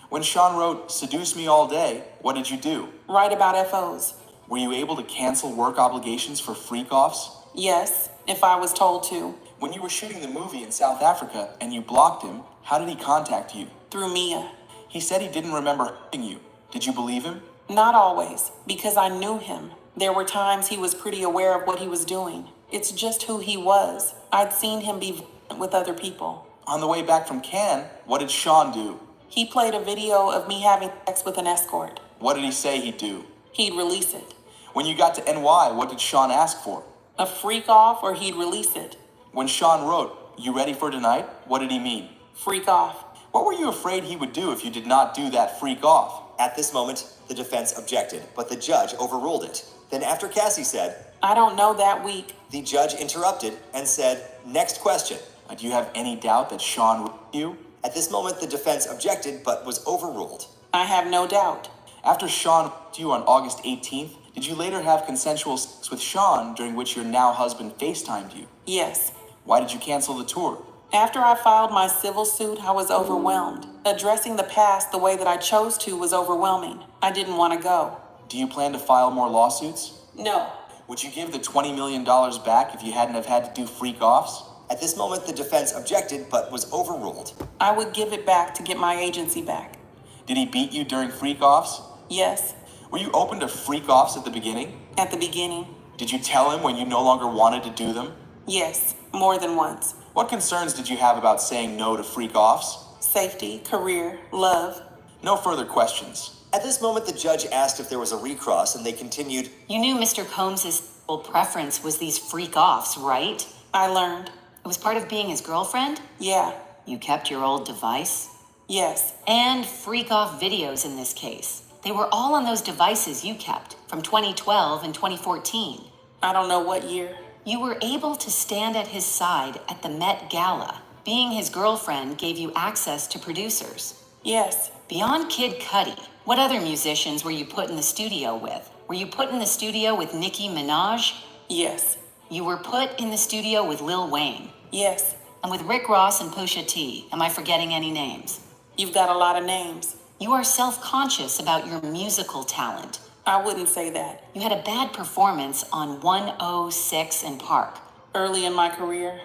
When Sean wrote, "Seduce me all day," what did you do? Write about FOs. Were you able to cancel work obligations for freak-offs? Yes, if I was told to. When you were shooting the movie in South Africa and you blocked him, how did he contact you? Through Mia. He said he didn't remember hurting you. Did you believe him? Not always, because I knew him. There were times he was pretty aware of what he was doing. It's just who he was. I'd seen him be violent with other people. On the way back from Cannes, what did Sean do? He played a video of me having sex with an escort. What did he say he'd do? He'd release it. When you got to NY, what did Sean ask for? A freak off or he'd release it. When Sean wrote, "You ready for tonight?" what did he mean? Freak off. What were you afraid he would do if you did not do that freak off? At this moment, the defense objected, but the judge overruled it. Then after Cassie said, I don't know that week. the judge interrupted and said, "Next question." Do you have any doubt that Sean wrote you? At this moment, the defense objected but was overruled. I have no doubt. After Sean wrote you on August 18th, did you later have consensual sex with Sean during which your now husband FaceTimed you? Yes. Why did you cancel the tour? After I filed my civil suit, I was overwhelmed. Addressing the past the way that I chose to was overwhelming. I didn't want to go. Do you plan to file more lawsuits? No. Would you give the $20 million back if you hadn't have had to do freak-offs? At this moment, the defense objected but was overruled. I would give it back to get my agency back. Did he beat you during freak-offs? Yes. Were you open to freak-offs at the beginning? At the beginning. Did you tell him when you no longer wanted to do them? Yes. More than once. What concerns did you have about saying no to freak-offs? Safety, career, love. No further questions. At this moment, the judge asked if there was a recross, and they continued, You knew Mr. Combs' sole preference was these freak-offs, right? I learned. It was part of being his girlfriend? Yeah. You kept your old device? Yes. And freak-off videos in this case. They were all on those devices you kept from 2012 and 2014. I don't know what year. You were able to stand at his side at the Met Gala. Being his girlfriend gave you access to producers. Yes. Beyond Kid Cudi, what other musicians were you put in the studio with? Were you put in the studio with Nicki Minaj? Yes. You were put in the studio with Lil Wayne. Yes. And with Rick Ross and Pusha T. Am I forgetting any names? You've got a lot of names. You are self-conscious about your musical talent. I wouldn't say that. You had a bad performance on 106 in Park. Early in my career.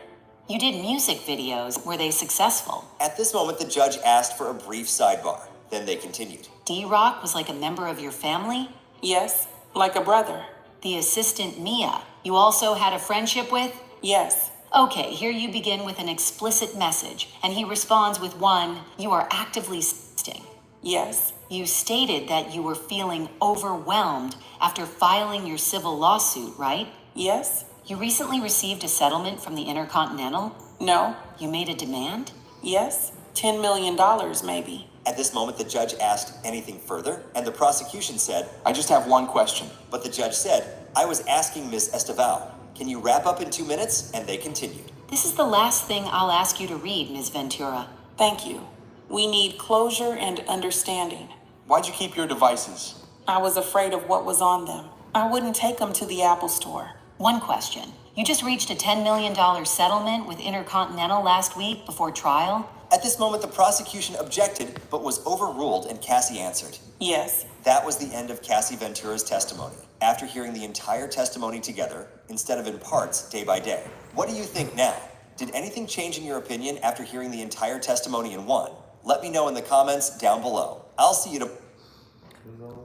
You did music videos. Were they successful? At this moment, the judge asked for a brief sidebar. Then they continued. D-Rock was like a member of your family? Yes. Like a brother. The assistant Mia, you also had a friendship with? Yes. Okay, here you begin with an explicit message, and he responds with one, you are actively sexting. Yes. You stated that you were feeling overwhelmed after filing your civil lawsuit, right? Yes. You recently received a settlement from the Intercontinental? No. You made a demand? Yes. $10 million, maybe. At this moment, the judge asked anything further, and the prosecution said, I just have one question. but the judge said, I was asking Ms. Esteval, Can you wrap up in 2 minutes? And they continued. This is the last thing I'll ask you to read, Ms. Ventura. Thank you. We need closure and understanding. Why'd you keep your devices? I was afraid of what was on them. I wouldn't take them to the Apple Store. One question. You just reached a $10 million settlement with Intercontinental last week before trial? At this moment, the prosecution objected, but was overruled, and Cassie answered. Yes. That was the end of Cassie Ventura's testimony. After hearing the entire testimony together, instead of in parts, day by day. What do you think now? Did anything change in your opinion after hearing the entire testimony in one? Let me know in the comments down below. I'll see you tomorrow.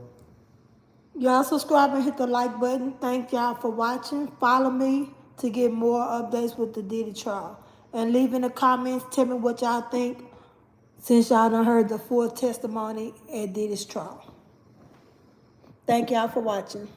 Y'all subscribe and hit the like button. Thank y'all for watching. Follow me to get more updates with the Diddy trial. And leave in the comments, tell me what y'all think since y'all done heard the full testimony at Diddy's trial. Thank y'all for watching.